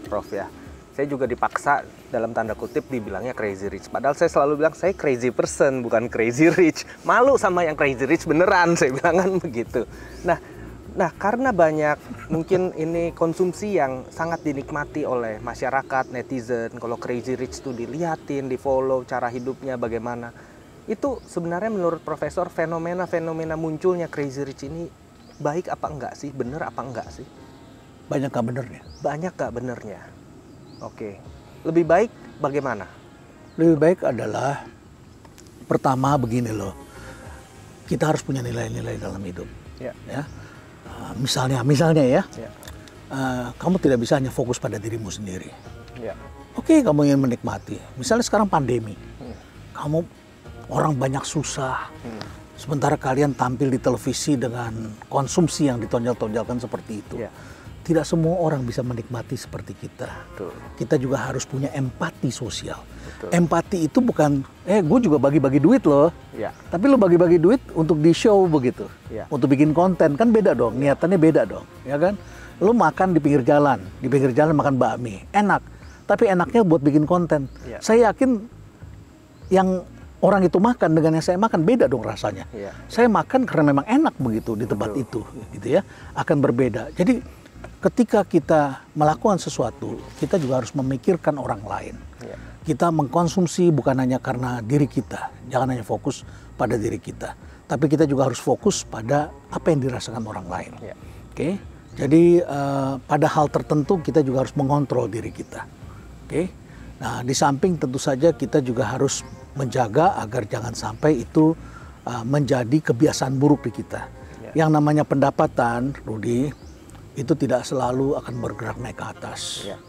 Prof ya. Saya juga dipaksa dalam tanda kutip dibilangnya crazy rich. Padahal saya selalu bilang saya crazy person, bukan crazy rich. Malu sama yang crazy rich beneran, saya bilang kan begitu. Nah karena banyak mungkin ini konsumsi yang sangat dinikmati oleh masyarakat, netizen. Kalau crazy rich itu dilihatin, di follow cara hidupnya bagaimana. Itu sebenarnya menurut Profesor fenomena munculnya crazy rich ini baik apa enggak sih? Bener apa enggak sih? Banyak gak benernya? Banyak gak benernya? Oke. Lebih baik bagaimana? Lebih baik adalah pertama begini loh. Kita harus punya nilai-nilai dalam hidup. Ya. Misalnya ya. Kamu tidak bisa hanya fokus pada dirimu sendiri. Oke, kamu ingin menikmati. Misalnya sekarang pandemi. Orang banyak susah. Sementara kalian tampil di televisi dengan konsumsi yang ditonjol-tonjolkan seperti itu. tidak semua orang bisa menikmati seperti kita. Betul. Kita juga harus punya empati sosial. Betul. Empati itu bukan, gue juga bagi-bagi duit loh. Ya. Tapi lo bagi-bagi duit untuk di show begitu. Ya. Untuk bikin konten, kan beda dong. Niatannya beda dong, ya kan? Lo makan di pinggir jalan makan bakmi. Enak. Tapi enaknya buat bikin konten. Ya. Saya yakin yang orang itu makan dengan yang saya makan beda dong rasanya. Ya. Saya makan karena memang enak begitu di tempat itu, gitu ya. Akan berbeda. Jadi ketika kita melakukan sesuatu, kita juga harus memikirkan orang lain. Ya. Kita mengkonsumsi bukan hanya karena diri kita, jangan hanya fokus pada diri kita, tapi kita juga harus fokus pada apa yang dirasakan orang lain. Ya. Oke, jadi pada hal tertentu kita juga harus mengontrol diri kita. Oke, nah di samping tentu saja kita juga harus menjaga agar jangan sampai itu menjadi kebiasaan buruk di kita. Ya. Yang namanya pendapatan, Rudy, itu tidak selalu akan bergerak naik ke atas. Ya.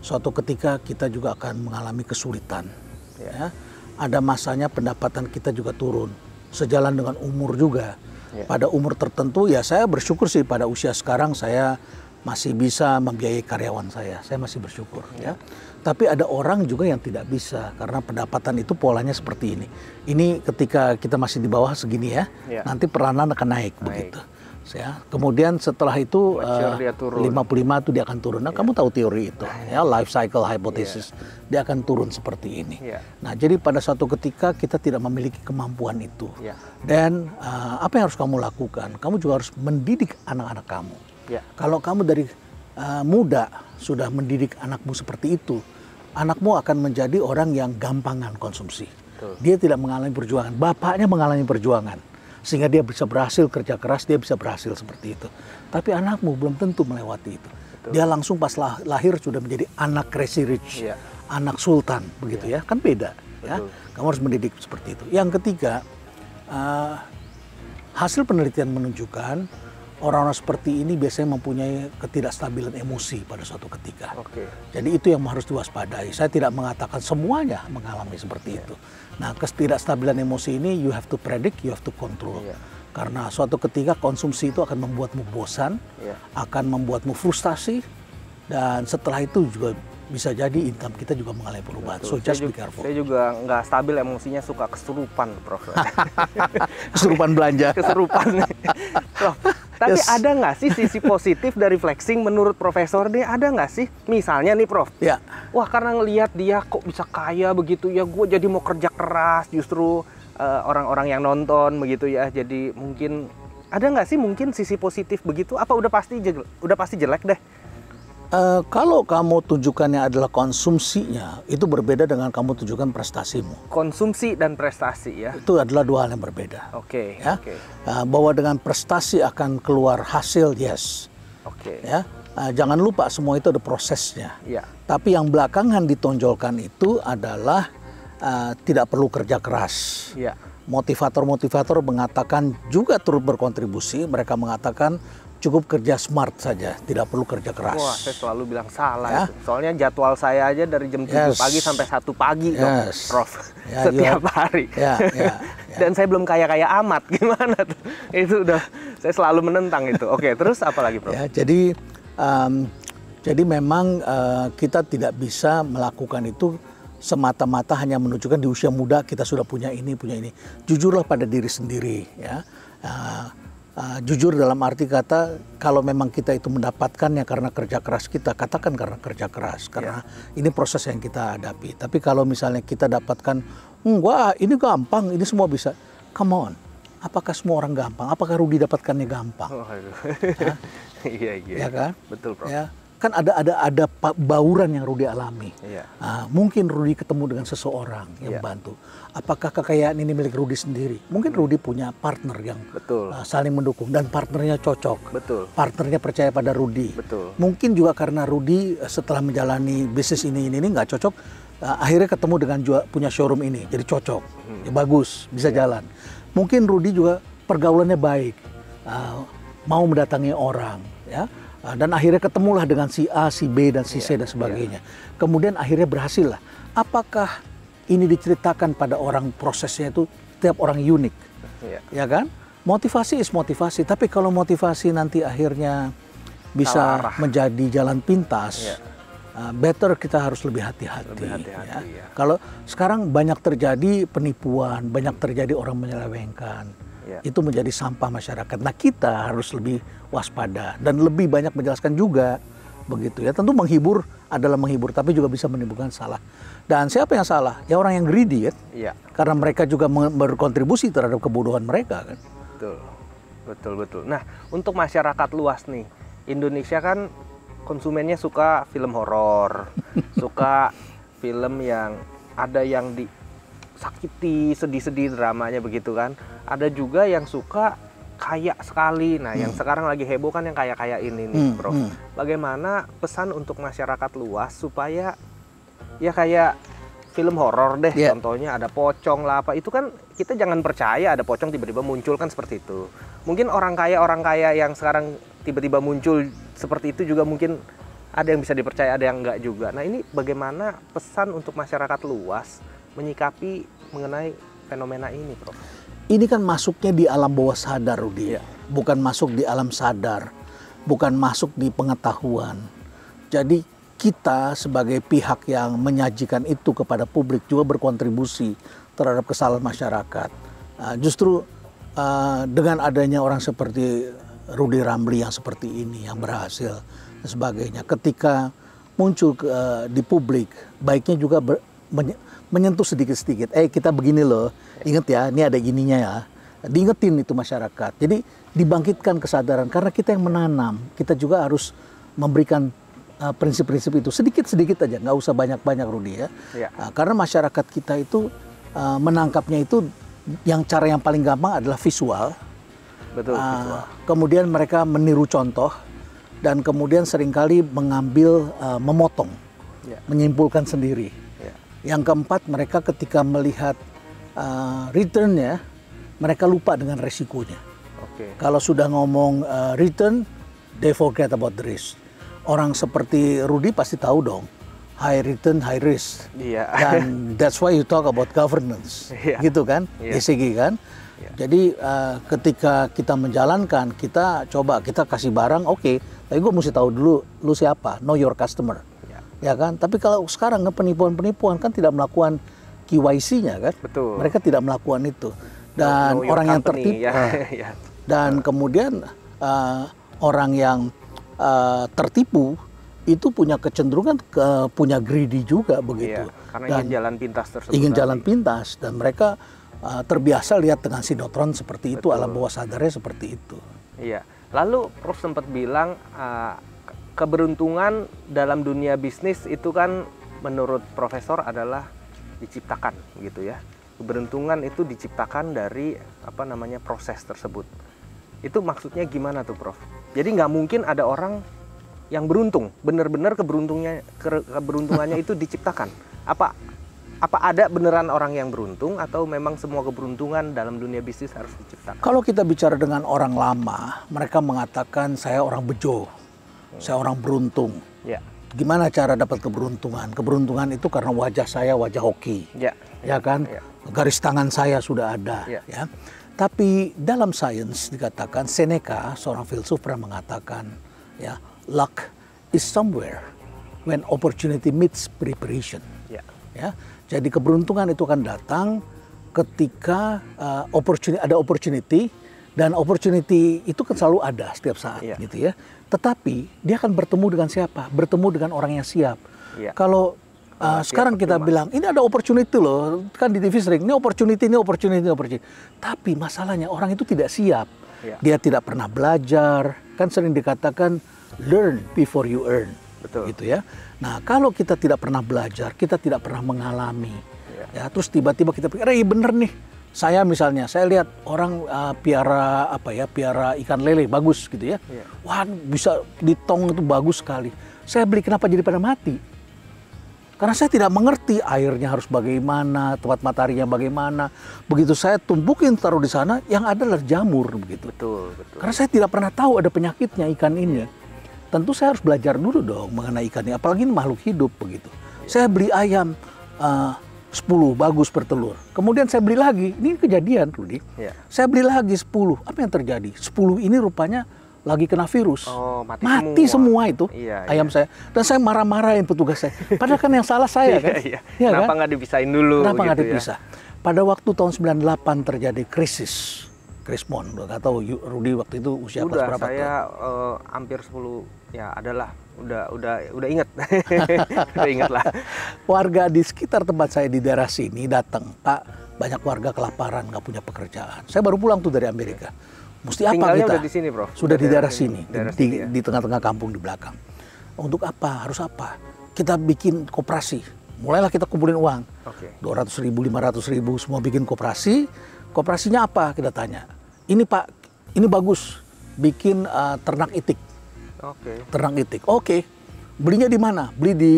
Suatu ketika kita juga akan mengalami kesulitan. Ya. Ada masanya pendapatan kita juga turun. Sejalan dengan umur juga. Ya. Pada umur tertentu ya saya bersyukur sih pada usia sekarang saya masih bisa membiayai karyawan saya. Saya masih bersyukur. Ya. Tapi ada orang juga yang tidak bisa karena pendapatan itu polanya seperti ini. Ini ketika kita masih di bawah segini ya. Nanti peranan akan naik. Begitu. Ya, kemudian setelah itu 55 itu dia akan turun. Nah, kamu tahu teori itu, ya, life cycle hypothesis. Dia akan turun seperti ini. Nah, jadi pada suatu ketika kita tidak memiliki kemampuan itu. Dan apa yang harus kamu lakukan? Kamu juga harus mendidik anak-anak kamu. Kalau kamu dari muda sudah mendidik anakmu seperti itu, anakmu akan menjadi orang yang gampangan konsumsi. Dia tidak mengalami perjuangan. Bapaknya mengalami perjuangan. Sehingga dia bisa berhasil kerja keras, dia bisa berhasil seperti itu. Tapi anakmu belum tentu melewati itu. Betul. Dia langsung pas lahir sudah menjadi anak crazy rich, anak sultan, begitu ya. Kan beda. Ya. Kamu harus mendidik seperti itu. Yang ketiga, hasil penelitian menunjukkan orang-orang seperti ini biasanya mempunyai ketidakstabilan emosi pada suatu ketika. Jadi itu yang harus diwaspadai. Saya tidak mengatakan semuanya mengalami seperti itu. Nah, ketidakstabilan emosi ini you have to predict, you have to control. Karena suatu ketika konsumsi itu akan membuatmu bosan, akan membuatmu frustasi, dan setelah itu juga bisa jadi income kita juga mengalami perubahan. So just be careful. Saya juga nggak stabil emosinya, suka kesurupan, Prof. Kesurupan belanja. Kesurupan. Prof, tapi ada nggak sih sisi positif dari flexing menurut Profesor D? Ada nggak sih? Misalnya nih, Prof. Ya. Wah, karena ngelihat dia kok bisa kaya begitu ya, gue jadi mau kerja keras. Justru orang-orang yang nonton begitu ya, jadi mungkin ada nggak sih mungkin sisi positif begitu? Apa udah pasti jelek deh? Kalau kamu tujukannya adalah konsumsinya, itu berbeda dengan kamu tujukan prestasimu. Konsumsi dan prestasi ya? Itu adalah dua hal yang berbeda. Oke. Ya? Bahwa dengan prestasi akan keluar hasil, yes. Ya? Jangan lupa semua itu ada prosesnya. Tapi yang belakangan ditonjolkan itu adalah tidak perlu kerja keras. Motivator-motivator mengatakan juga turut berkontribusi. Mereka mengatakan cukup kerja smart saja, tidak perlu kerja keras. Wah, saya selalu bilang salah itu. Soalnya jadwal saya aja dari jam 7 pagi sampai 1 pagi dong, Prof. Setiap hari. Dan saya belum kaya-kaya amat, gimana tuh? Itu udah, saya selalu menentang itu. Oke, terus apa lagi, Prof? Ya, jadi memang kita tidak bisa melakukan itu semata-mata hanya menunjukkan di usia muda kita sudah punya ini, punya ini. Jujurlah pada diri sendiri, ya. Jujur dalam arti kata, kalau memang kita itu mendapatkannya karena kerja keras kita, katakan karena kerja keras, karena ini proses yang kita hadapi. Tapi kalau misalnya kita dapatkan, wah ini gampang, ini semua bisa, come on, apakah semua orang gampang? Apakah Rudy dapatkannya gampang? Iya. Ya kan? Betul, Prof. Ya. Kan ada bauran yang Rudy alami. Mungkin Rudy ketemu dengan seseorang yang membantu. Apakah kekayaan ini milik Rudy sendiri? Mungkin Rudy punya partner yang saling mendukung dan partnernya cocok. Partnernya percaya pada Rudy. Mungkin juga karena Rudy setelah menjalani bisnis ini nggak cocok, akhirnya ketemu dengan punya showroom ini, jadi cocok, ya bagus, bisa jalan. Mungkin Rudy juga pergaulannya baik, mau mendatangi orang, ya. Dan akhirnya ketemulah dengan si A, si B, dan si C dan sebagainya. Kemudian akhirnya berhasil lah. Apakah ini diceritakan pada orang prosesnya itu tiap orang unik? Ya kan? Motivasi is motivasi. Tapi kalau motivasi nanti akhirnya bisa menjadi jalan pintas, better kita harus lebih hati-hati. Ya. Kalau sekarang banyak terjadi penipuan, banyak terjadi orang menyelewengkan, itu menjadi sampah masyarakat. Nah kita harus lebih waspada dan lebih banyak menjelaskan juga, begitu ya. Tentu menghibur adalah menghibur, tapi juga bisa menimbulkan salah. Dan siapa yang salah? Ya orang yang greedy kan, karena mereka juga berkontribusi terhadap kebodohan mereka kan. Betul. Nah untuk masyarakat luas nih, Indonesia kan konsumennya suka film horor, suka film yang ada yang disakiti, sedih-sedih dramanya begitu kan. Ada juga yang suka kaya sekali. Nah, yang sekarang lagi heboh kan yang kaya-kaya ini nih, Prof. Bagaimana pesan untuk masyarakat luas supaya ya kayak film horor deh, contohnya ada pocong lah apa, itu kan kita jangan percaya ada pocong tiba-tiba muncul kan seperti itu. Mungkin orang kaya yang sekarang tiba-tiba muncul seperti itu juga mungkin ada yang bisa dipercaya, ada yang enggak juga. Nah ini bagaimana pesan untuk masyarakat luas menyikapi mengenai fenomena ini, Prof? Ini kan masuknya di alam bawah sadar, Rudi. Bukan masuk di alam sadar, bukan masuk di pengetahuan. Jadi kita sebagai pihak yang menyajikan itu kepada publik juga berkontribusi terhadap kesalahan masyarakat. Justru dengan adanya orang seperti Rudy Ramli yang seperti ini, yang berhasil dan sebagainya, ketika muncul di publik, baiknya juga menyentuh sedikit-sedikit. Kita begini loh, ingat ya, ini ada gininya ya. Diingetin itu masyarakat. Jadi dibangkitkan kesadaran, karena kita yang menanam, kita juga harus memberikan prinsip-prinsip itu sedikit-sedikit aja, nggak usah banyak-banyak, Rudy ya. Karena masyarakat kita itu menangkapnya itu cara yang paling gampang adalah visual. Betul. Kemudian mereka meniru contoh dan kemudian seringkali mengambil, memotong, menyimpulkan sendiri. Yang keempat, mereka ketika melihat returnnya, mereka lupa dengan resikonya. Kalau sudah ngomong return, they forget about the risk. Orang seperti Rudy pasti tahu dong, high return, high risk. Dan that's why you talk about governance, gitu kan, ESG kan. Jadi ketika kita menjalankan, kita kasih barang, tapi gue mesti tahu dulu lu siapa, know your customer, ya kan. Tapi kalau sekarang penipuan kan tidak melakukan KYC-nya kan, mereka tidak melakukan itu. Dan orang yang tertipu, dan kemudian orang yang tertipu itu punya kecenderungan punya greedy juga begitu. Karena ingin jalan pintas tersebut. Ingin jalan pintas, dan mereka terbiasa lihat dengan sinetron seperti itu, alam bawah sadarnya seperti itu. Lalu Prof sempat bilang keberuntungan dalam dunia bisnis itu kan menurut Profesor adalah diciptakan gitu ya. Keberuntungan itu diciptakan dari proses tersebut. Itu maksudnya gimana tuh, Prof? Jadi nggak mungkin ada orang yang beruntung, benar-benar keberuntungannya itu diciptakan. Apa ada beneran orang yang beruntung, atau memang semua keberuntungan dalam dunia bisnis harus diciptakan? Kalau kita bicara dengan orang lama, mereka mengatakan saya orang bejo, saya orang beruntung. Gimana cara dapat keberuntungan? Keberuntungan itu karena wajah saya wajah hoki, ya kan? Garis tangan saya sudah ada, ya. Tapi dalam sains dikatakan, Seneca, seorang filsuf, pernah mengatakan, ya, luck is somewhere when opportunity meets preparation. Ya, jadi keberuntungan itu akan datang ketika ada opportunity, dan opportunity itu kan selalu ada setiap saat, gitu ya. Tetapi dia akan bertemu dengan siapa? Bertemu dengan orang yang siap. Kalau sekarang kita bilang, ini ada opportunity loh, kan di TV sering, ini opportunity. Tapi masalahnya orang itu tidak siap. Dia tidak pernah belajar, kan sering dikatakan learn before you earn. Gitu ya. Nah, kalau kita tidak pernah belajar, kita tidak pernah mengalami, ya, terus tiba-tiba kita pikir, bener nih. Saya lihat orang piara ikan lele bagus gitu ya. Wah, bisa ditong itu bagus sekali. Saya beli, kenapa jadi pada mati? Karena saya tidak mengerti airnya harus bagaimana, tempat mataharinya bagaimana. Begitu saya tumpukin taruh di sana, yang ada adalah jamur begitu. Betul. Karena saya tidak pernah tahu ada penyakitnya ikan ini. Tentu saya harus belajar dulu dong mengenai ikannya, apalagi ini makhluk hidup begitu. Saya beli ayam 10 bagus bertelur. Kemudian saya beli lagi, ini kejadian, Rudy. Saya beli lagi 10. Apa yang terjadi? 10 ini rupanya lagi kena virus. Oh, mati semua itu ayam saya. Dan saya marah-marahin petugas saya. Padahal kan yang salah saya kan. Ya, kenapa nggak dipisahin dulu? Kenapa nggak gitu dipisah? Pada waktu tahun 98 terjadi krisis. Krismon, nggak tahu Rudi waktu itu usia berapa tuh? Saya hampir 10, ya adalah, udah inget. Udah inget lah. Warga di sekitar tempat saya di daerah sini datang, Pak, banyak warga kelaparan, nggak punya pekerjaan. Saya baru pulang tuh dari Amerika. Mesti apa Tinggalnya kita? Udah di sini, Bro? Sudah di daerah sini, ya? di tengah-tengah kampung di belakang. Untuk apa? Harus apa? Kita bikin koperasi. Mulailah kita kumpulin uang. 200.000, 500.000, semua bikin koperasi. Koperasinya apa? Kita tanya. Ini Pak, ini bagus. Bikin ternak itik. Ternak itik. Belinya di mana? Beli di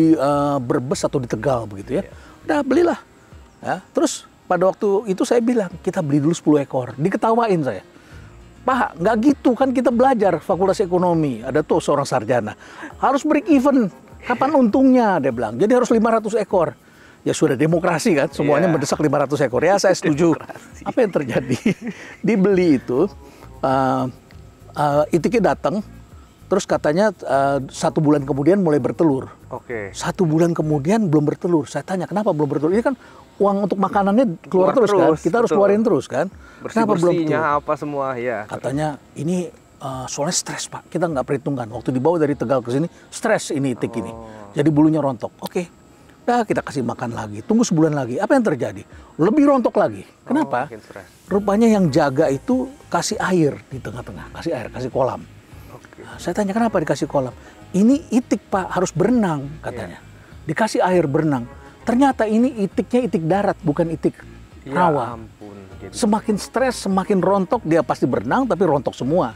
Brebes atau di Tegal begitu ya. Udah belilah. Ya. Terus pada waktu itu saya bilang, kita beli dulu 10 ekor. Diketawain saya. Pak, nggak gitu kan, kita belajar Fakultas Ekonomi. Ada tuh seorang sarjana. Harus break even. Kapan untungnya? Dia bilang. Jadi harus 500 ekor. Ya sudah demokrasi kan, semuanya mendesak 500 ekor. Ya saya setuju. Apa yang terjadi? Dibeli itu, itiknya datang, terus katanya 1 bulan kemudian mulai bertelur. 1 bulan kemudian belum bertelur. Saya tanya, kenapa belum bertelur? Ini kan uang untuk makanannya keluar terus kan? Kita harus keluarin terus kan? Kenapa belum bertelur? Apa semua ya? Katanya ini soalnya stres Pak, kita nggak perhitungkan. Waktu dibawa dari Tegal ke sini, stres ini itik ini. Jadi bulunya rontok. Nah, kita kasih makan lagi, tunggu sebulan lagi. Apa yang terjadi? Lebih rontok lagi. Kenapa? Rupanya yang jaga itu kasih air di tengah-tengah, kasih air, kasih kolam. Nah, saya tanya kenapa dikasih kolam? Ini itik Pak, harus berenang katanya. Dikasih air berenang. Ternyata ini itiknya itik darat, bukan itik rawa. Semakin stres, semakin rontok, dia pasti berenang tapi rontok semua.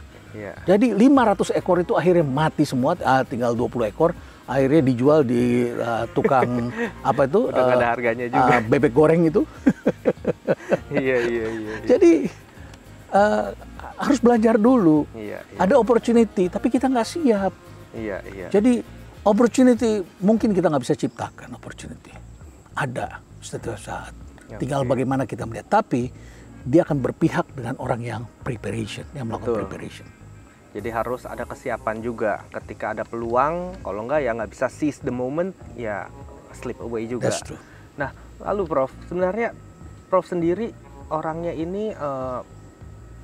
Jadi 500 ekor itu akhirnya mati semua, tinggal 20 ekor. Akhirnya dijual di tukang apa itu? Udah ada harganya juga. Bebek goreng itu. Iya. Jadi harus belajar dulu. Ada opportunity, tapi kita nggak siap. Jadi opportunity mungkin kita nggak bisa ciptakan opportunity. Ada setiap saat. Tinggal bagaimana kita melihat. Tapi dia akan berpihak dengan orang yang preparation, yang melakukan preparation. Jadi harus ada kesiapan juga ketika ada peluang, kalau enggak ya nggak bisa seize the moment, ya slip away juga. That's true. Nah, lalu Prof, sebenarnya Prof sendiri orangnya ini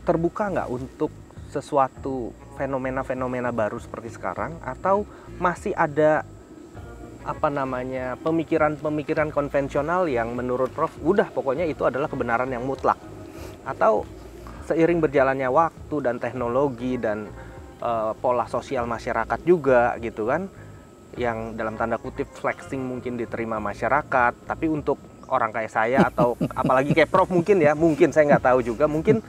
terbuka nggak untuk sesuatu fenomena-fenomena baru seperti sekarang, atau masih ada apa namanya pemikiran-pemikiran konvensional yang menurut Prof udah pokoknya itu adalah kebenaran yang mutlak, atau seiring berjalannya waktu dan teknologi dan pola sosial masyarakat juga gitu kan, yang dalam tanda kutip flexing mungkin diterima masyarakat, tapi untuk orang kayak saya atau apalagi kayak Prof mungkin ya, mungkin saya nggak tahu juga, mungkin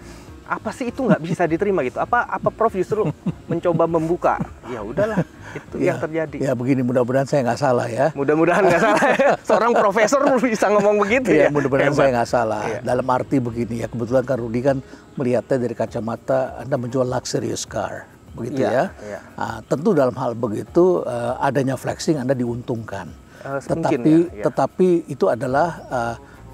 apa sih itu nggak bisa diterima gitu, apa Prof justru mencoba membuka, ya udahlah itu yang terjadi. Ya begini, mudah-mudahan saya nggak salah ya. Mudah-mudahan nggak salah. Seorang profesor bisa ngomong begitu ya. Mudah-mudahan saya nggak salah. Dalam arti begini ya, kebetulan kan Rudi kan melihatnya dari kacamata Anda menjual luxurious car, begitu ya. Nah, tentu dalam hal begitu adanya flexing Anda diuntungkan. Tetapi itu adalah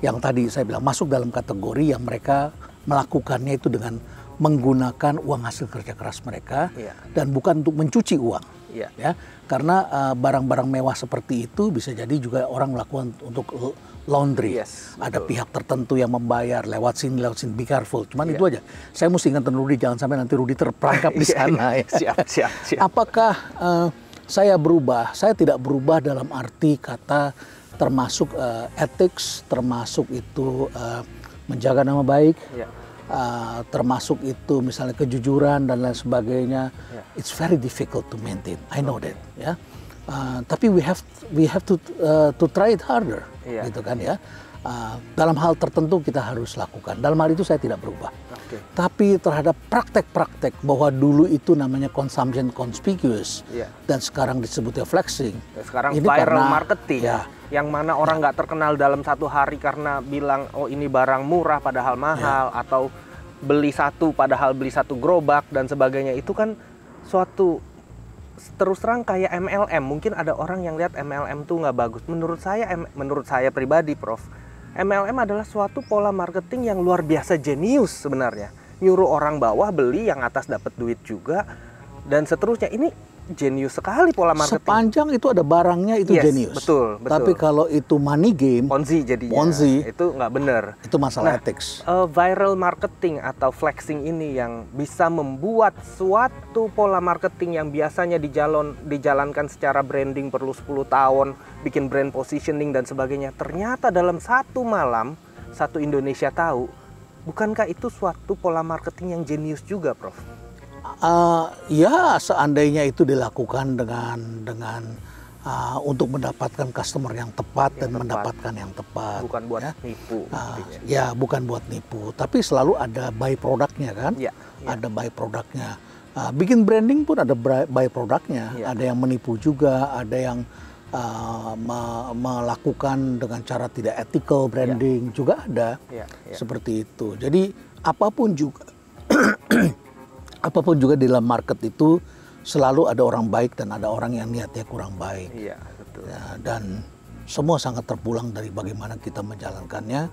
yang tadi saya bilang masuk dalam kategori yang mereka melakukannya itu dengan menggunakan uang hasil kerja keras mereka dan bukan untuk mencuci uang. Ya, karena barang-barang mewah seperti itu bisa jadi juga orang melakukan untuk laundry. Ada pihak tertentu yang membayar lewat sini, be careful. Cuman itu aja. Saya mesti ingatkan Rudi, jangan sampai nanti Rudi terperangkap di sana. Siap. Apakah saya berubah? Saya tidak berubah dalam arti kata termasuk ethics, termasuk itu menjaga nama baik. Termasuk itu misalnya kejujuran dan lain sebagainya, it's very difficult to maintain. I know that, ya. Tapi we have to try it harder, gitu kan ya. Dalam hal tertentu kita harus lakukan. Dalam hal itu saya tidak berubah. Tapi terhadap praktek-praktek bahwa dulu itu namanya consumption conspicuous dan sekarang disebutnya flexing. Sekarang ini viral marketing. Yang mana orang nggak terkenal dalam satu hari karena bilang oh ini barang murah padahal mahal, atau beli satu padahal beli satu gerobak dan sebagainya, itu kan suatu terus terang kayak MLM. Mungkin ada orang yang lihat MLM tuh nggak bagus. Menurut saya pribadi Prof, MLM adalah suatu pola marketing yang luar biasa jenius sebenarnya. Nyuruh orang bawah beli, yang atas dapat duit juga. dan seterusnya. Ini jenius sekali pola marketing. Sepanjang itu ada barangnya itu jenius. Betul. Tapi kalau itu money game, Ponzi jadinya. Itu nggak benar. Itu masalah ethics. Viral marketing atau flexing ini yang bisa membuat suatu pola marketing yang biasanya dijalankan secara branding perlu 10 tahun, bikin brand positioning dan sebagainya. Ternyata dalam satu malam, satu Indonesia tahu. Bukankah itu suatu pola marketing yang jenius juga, Prof? Ya, seandainya itu dilakukan dengan untuk mendapatkan customer yang tepat dan mendapatkan yang tepat. Bukan buat nipu. Ya, bukan buat nipu. Tapi selalu ada by produknya kan? Ada by produknya. Bikin branding pun ada by produknya. Ada yang menipu juga, ada yang melakukan dengan cara tidak ethical branding juga ada. Seperti itu. Jadi apapun juga. Apapun juga di dalam market itu selalu ada orang baik dan ada orang yang niatnya kurang baik. Iya, betul. Ya, dan semua sangat terpulang dari bagaimana kita menjalankannya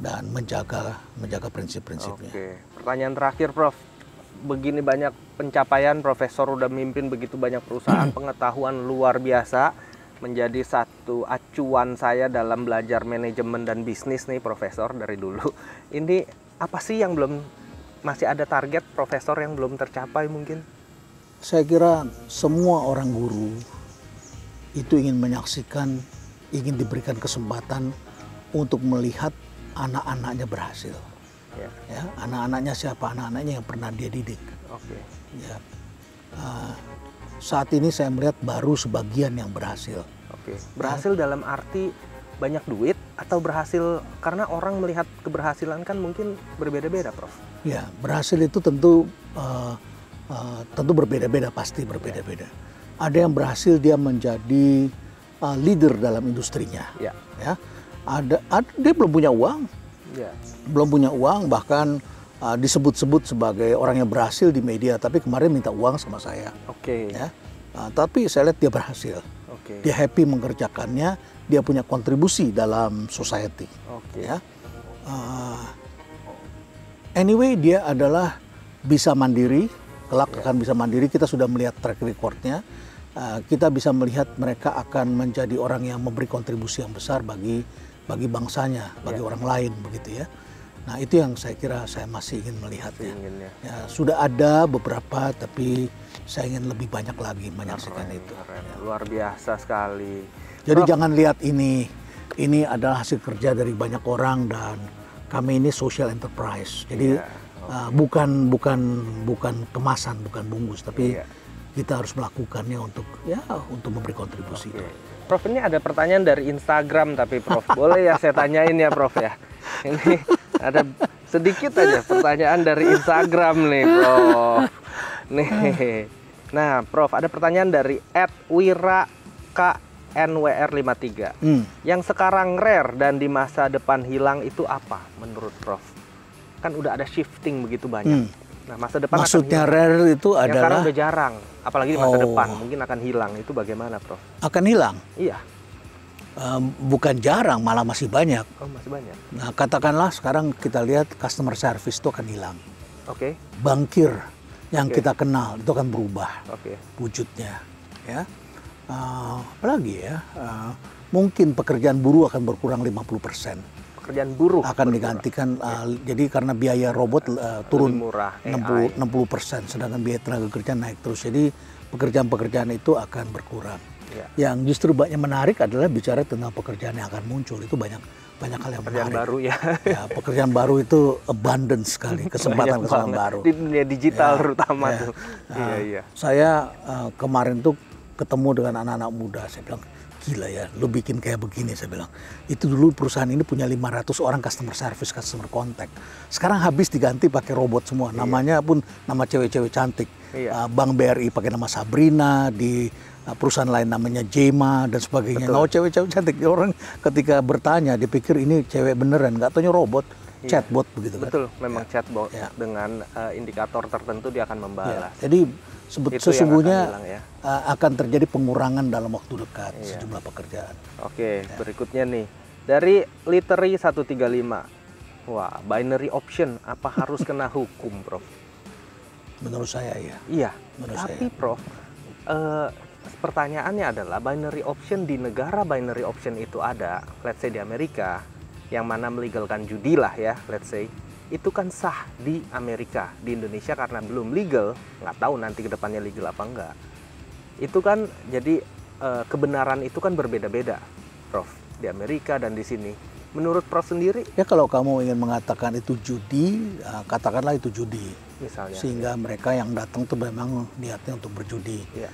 dan menjaga prinsip-prinsipnya. Oke. Pertanyaan terakhir, Prof. Begini banyak pencapaian, Profesor udah mimpin begitu banyak perusahaan, pengetahuan luar biasa, menjadi satu acuan saya dalam belajar manajemen dan bisnis nih, Profesor, dari dulu. Ini apa sih yang masih ada target Profesor yang belum tercapai mungkin? Saya kira semua orang guru itu ingin menyaksikan, ingin diberikan kesempatan untuk melihat anak-anaknya berhasil. Ya, anak-anaknya siapa? Anak-anaknya yang pernah dia didik. Ya. Saat ini saya melihat baru sebagian yang berhasil. Berhasil dalam arti banyak duit atau berhasil karena orang melihat keberhasilan kan mungkin berbeda-beda, Prof? Ya, berhasil itu tentu berbeda-beda, pasti berbeda-beda. Ada yang berhasil dia menjadi leader dalam industrinya. Ya. Ada dia belum punya uang, belum punya uang, bahkan disebut-sebut sebagai orang yang berhasil di media, tapi kemarin minta uang sama saya. Ya. Tapi saya lihat dia berhasil. Dia happy mengerjakannya, dia punya kontribusi dalam society. Ya. Anyway, dia adalah bisa mandiri, kelak akan bisa mandiri. Kita sudah melihat track recordnya. Kita bisa melihat mereka akan menjadi orang yang memberi kontribusi yang besar bagi bangsanya, bagi orang lain, begitu ya. Nah, itu yang saya kira saya masih ingin melihatnya. Ya, sudah ada beberapa, tapi saya ingin lebih banyak lagi menyaksikan itu. Luar biasa sekali. Jadi jangan lihat ini adalah hasil kerja dari banyak orang dan kami ini social enterprise. Jadi bukan kemasan, bukan bungkus, tapi kita harus melakukannya untuk memberi kontribusi. Prof, ini ada pertanyaan dari Instagram tapi Prof, boleh ya saya tanyain ya Prof ya. Ini ada sedikit aja pertanyaan dari Instagram nih Prof. Nih. Nah, Prof, ada pertanyaan dari @wira_knwr53. Yang sekarang rare dan di masa depan hilang itu apa menurut Prof? Kan udah ada shifting begitu banyak. Nah, masa depan maksudnya rare itu yang adalah sekarang udah jarang, apalagi di masa depan mungkin akan hilang. Itu bagaimana, Prof? Akan hilang? Iya. Bukan jarang, malah masih banyak. Oh, masih banyak. Nah, katakanlah sekarang kita lihat customer service itu akan hilang. Bankir yang kita kenal itu akan berubah wujudnya, ya. Apalagi ya, mungkin pekerjaan buruh akan berkurang 50%. Pekerjaan buruh akan digantikan, jadi karena biaya robot turun murah, 60%, sedangkan biaya tenaga kerja naik terus. Jadi pekerjaan-pekerjaan itu akan berkurang. Yang justru banyak menarik adalah bicara tentang pekerjaan yang akan muncul. Itu banyak hal yang pekerjaan menarik. Baru ya. Pekerjaan baru itu abundant sekali, kesempatan baru. Di dunia digital terutama tuh. Saya kemarin tuh ketemu dengan anak-anak muda, saya bilang, gila ya, lu bikin kayak begini, saya bilang. Itu dulu perusahaan ini punya 500 orang customer service, customer contact. Sekarang habis diganti pakai robot semua. Namanya pun nama cewek-cewek cantik. Bank BRI pakai nama Sabrina, di perusahaan lain namanya Jema dan sebagainya. Nah, cewek-cewek cantik. Orang ketika bertanya, dipikir ini cewek beneran, nggak taunya robot. Chatbot begitu kan. Betul, memang chatbot dengan indikator tertentu dia akan membalas. Jadi sesungguhnya akan terjadi pengurangan dalam waktu dekat sejumlah pekerjaan. Berikutnya nih dari Literary 135. Wah, binary option apa harus kena hukum, Prof? Menurut saya ya. Iya. Menurut Tapi saya. Prof, pertanyaannya adalah binary option di negara binary option itu ada, let's say di Amerika, yang mana melegalkan judi lah ya, let's say, itu kan sah di Amerika. Di Indonesia karena belum legal, nggak tahu nanti ke depannya legal apa enggak. Itu kan jadi kebenaran itu kan berbeda-beda, Prof, di Amerika dan di sini. Menurut Prof sendiri? Ya kalau kamu ingin mengatakan itu judi, katakanlah itu judi. Misalnya. Sehingga mereka yang datang tuh memang niatnya untuk berjudi. Ya.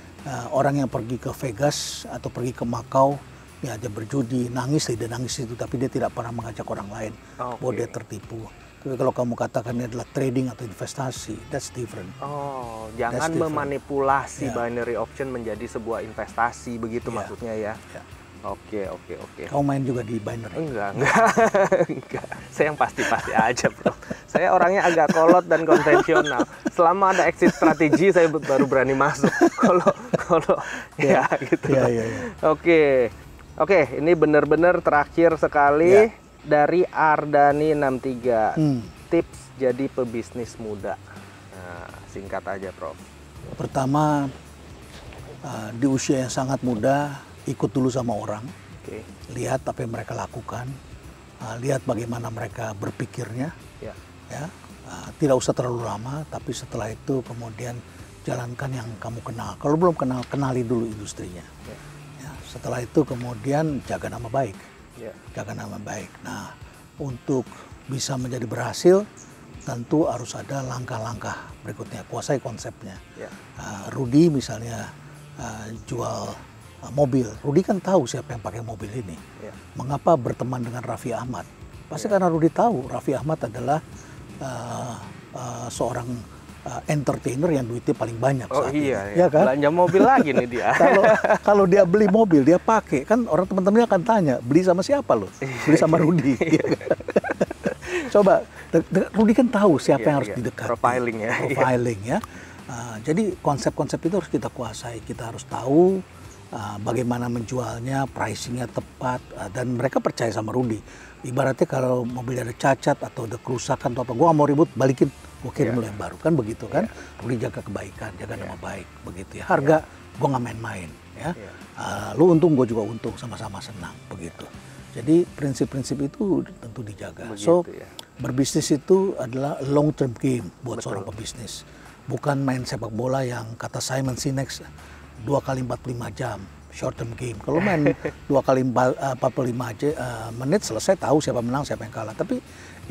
Orang yang pergi ke Vegas atau pergi ke Macau, niatnya berjudi, nangis dia nangis itu, tapi dia tidak pernah mengajak orang lain bahwa dia tertipu. Tapi kalau kamu katakan ini adalah trading atau investasi, that's different. Oh, jangan memanipulasi binary option menjadi sebuah investasi, begitu maksudnya ya? Oke. Kamu main juga di binary? Enggak. Saya yang pasti-pasti aja, Bro. Saya orangnya agak kolot dan konvensional. Selama ada exit strategi, saya baru berani masuk. Kalau ya gitu. Oke, ini benar-benar terakhir sekali dari Ardani 63. Tips jadi pebisnis muda. Nah, singkat aja, Prof. Pertama, di usia yang sangat muda, ikut dulu sama orang, lihat apa yang mereka lakukan, lihat bagaimana mereka berpikirnya, tidak usah terlalu lama, tapi setelah itu kemudian jalankan yang kamu kenal. Kalau belum kenal, kenali dulu industrinya. Setelah itu kemudian jaga nama baik, jaga nama baik. Nah, untuk bisa menjadi berhasil, tentu harus ada langkah-langkah berikutnya, kuasai konsepnya. Rudy misalnya jual mobil. Rudy kan tahu siapa yang pakai mobil ini. Mengapa berteman dengan Raffi Ahmad? Pasti karena Rudy tahu Raffi Ahmad adalah seorang entertainer yang duitnya paling banyak. Oh iya, ya kan? Belanja mobil lagi nih dia. Kalau dia beli mobil, dia pakai, kan orang teman-temannya akan tanya, beli sama siapa lo? Beli sama Rudy. Coba, Rudy kan tahu siapa yang harus didekati. Profiling ya. Jadi konsep-konsep itu harus kita kuasai. Kita harus tahu bagaimana menjualnya, pricingnya tepat, dan mereka percaya sama Rudy. Ibaratnya kalau mobilnya ada cacat atau ada kerusakan atau apa, gue gak mau ribut, balikin, gue kirim lo yang baru, kan begitu kan? Rudy jaga kebaikan, jaga nama baik, begitu ya. Harga, gue gak main-main ya. Lu untung, gue juga untung, sama-sama senang, begitu. Jadi prinsip-prinsip itu tentu dijaga. Begitu, berbisnis itu adalah long term game buat seorang pebisnis. Bukan main sepak bola yang kata Simon Sinek 2 kali 45 jam, short term game. Kalau main 2 kali 45 menit selesai, tahu siapa menang, siapa yang kalah. Tapi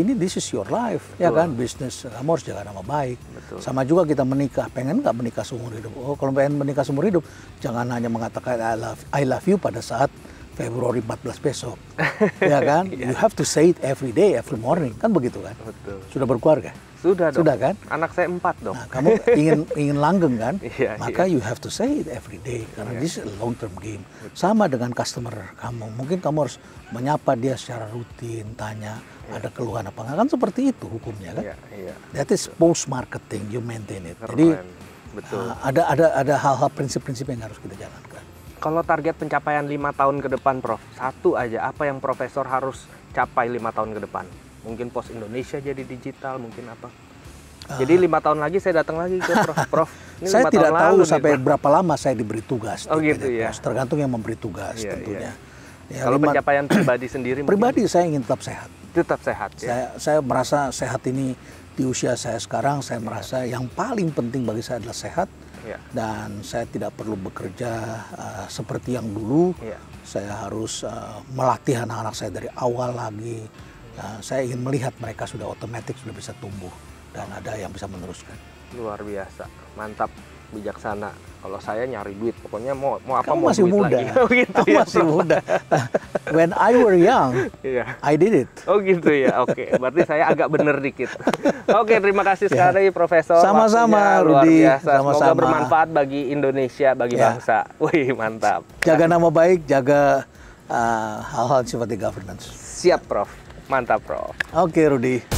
ini this is your life, ya kan? Bisnis, kamu harus jaga nama baik. Sama juga kita menikah, pengen nggak menikah seumur hidup? Oh, kalau pengen menikah seumur hidup, jangan hanya mengatakan I love you pada saat Februari 14 besok, ya kan? You have to say it every day, every morning, kan begitu kan? Sudah berkeluarga? Sudah dong. Sudah kan? Anak saya 4 dong. Nah, kamu ingin langgeng kan? Maka you have to say it every day karena this is a long term game. Sama dengan customer kamu. Mungkin kamu harus menyapa dia secara rutin, tanya ada keluhan apa enggak, kan seperti itu hukumnya kan? That is post marketing, you maintain it. Jadi ada hal-hal prinsip-prinsip yang harus kita jalankan. Kalau target pencapaian 5 tahun ke depan, Prof, satu aja, apa yang Profesor harus capai 5 tahun ke depan? Mungkin pos Indonesia jadi digital, mungkin apa? Jadi 5 tahun lagi saya datang lagi ke Prof. Ini saya tidak tahu sampai berapa lama saya diberi tugas. Oh gitu ya. Tergantung yang memberi tugas tentunya. Ya, kalau pencapaian pribadi sendiri? Pribadi saya ingin tetap sehat. Tetap sehat ya? Saya merasa sehat ini di usia saya sekarang, saya merasa yang paling penting bagi saya adalah sehat. Dan saya tidak perlu bekerja seperti yang dulu. Saya harus melatih anak-anak saya dari awal lagi. Saya ingin melihat mereka sudah otomatis sudah bisa tumbuh dan ada yang bisa meneruskan. Luar biasa, mantap, bijaksana. Kalau saya nyari duit, pokoknya mau apa kamu mau masih duit muda. lagi. Oh, gitu kamu masih muda. When I were young, I did it. Oh gitu ya, oke. Berarti saya agak bener dikit. Oke, terima kasih sekali Profesor. Sama-sama, Rudy. Semoga bermanfaat bagi Indonesia, bagi bangsa. Wih, mantap. Jaga nama baik, jaga hal-hal sifatnya governance. Siap, Prof. Mantap, Prof. Oke, Rudy.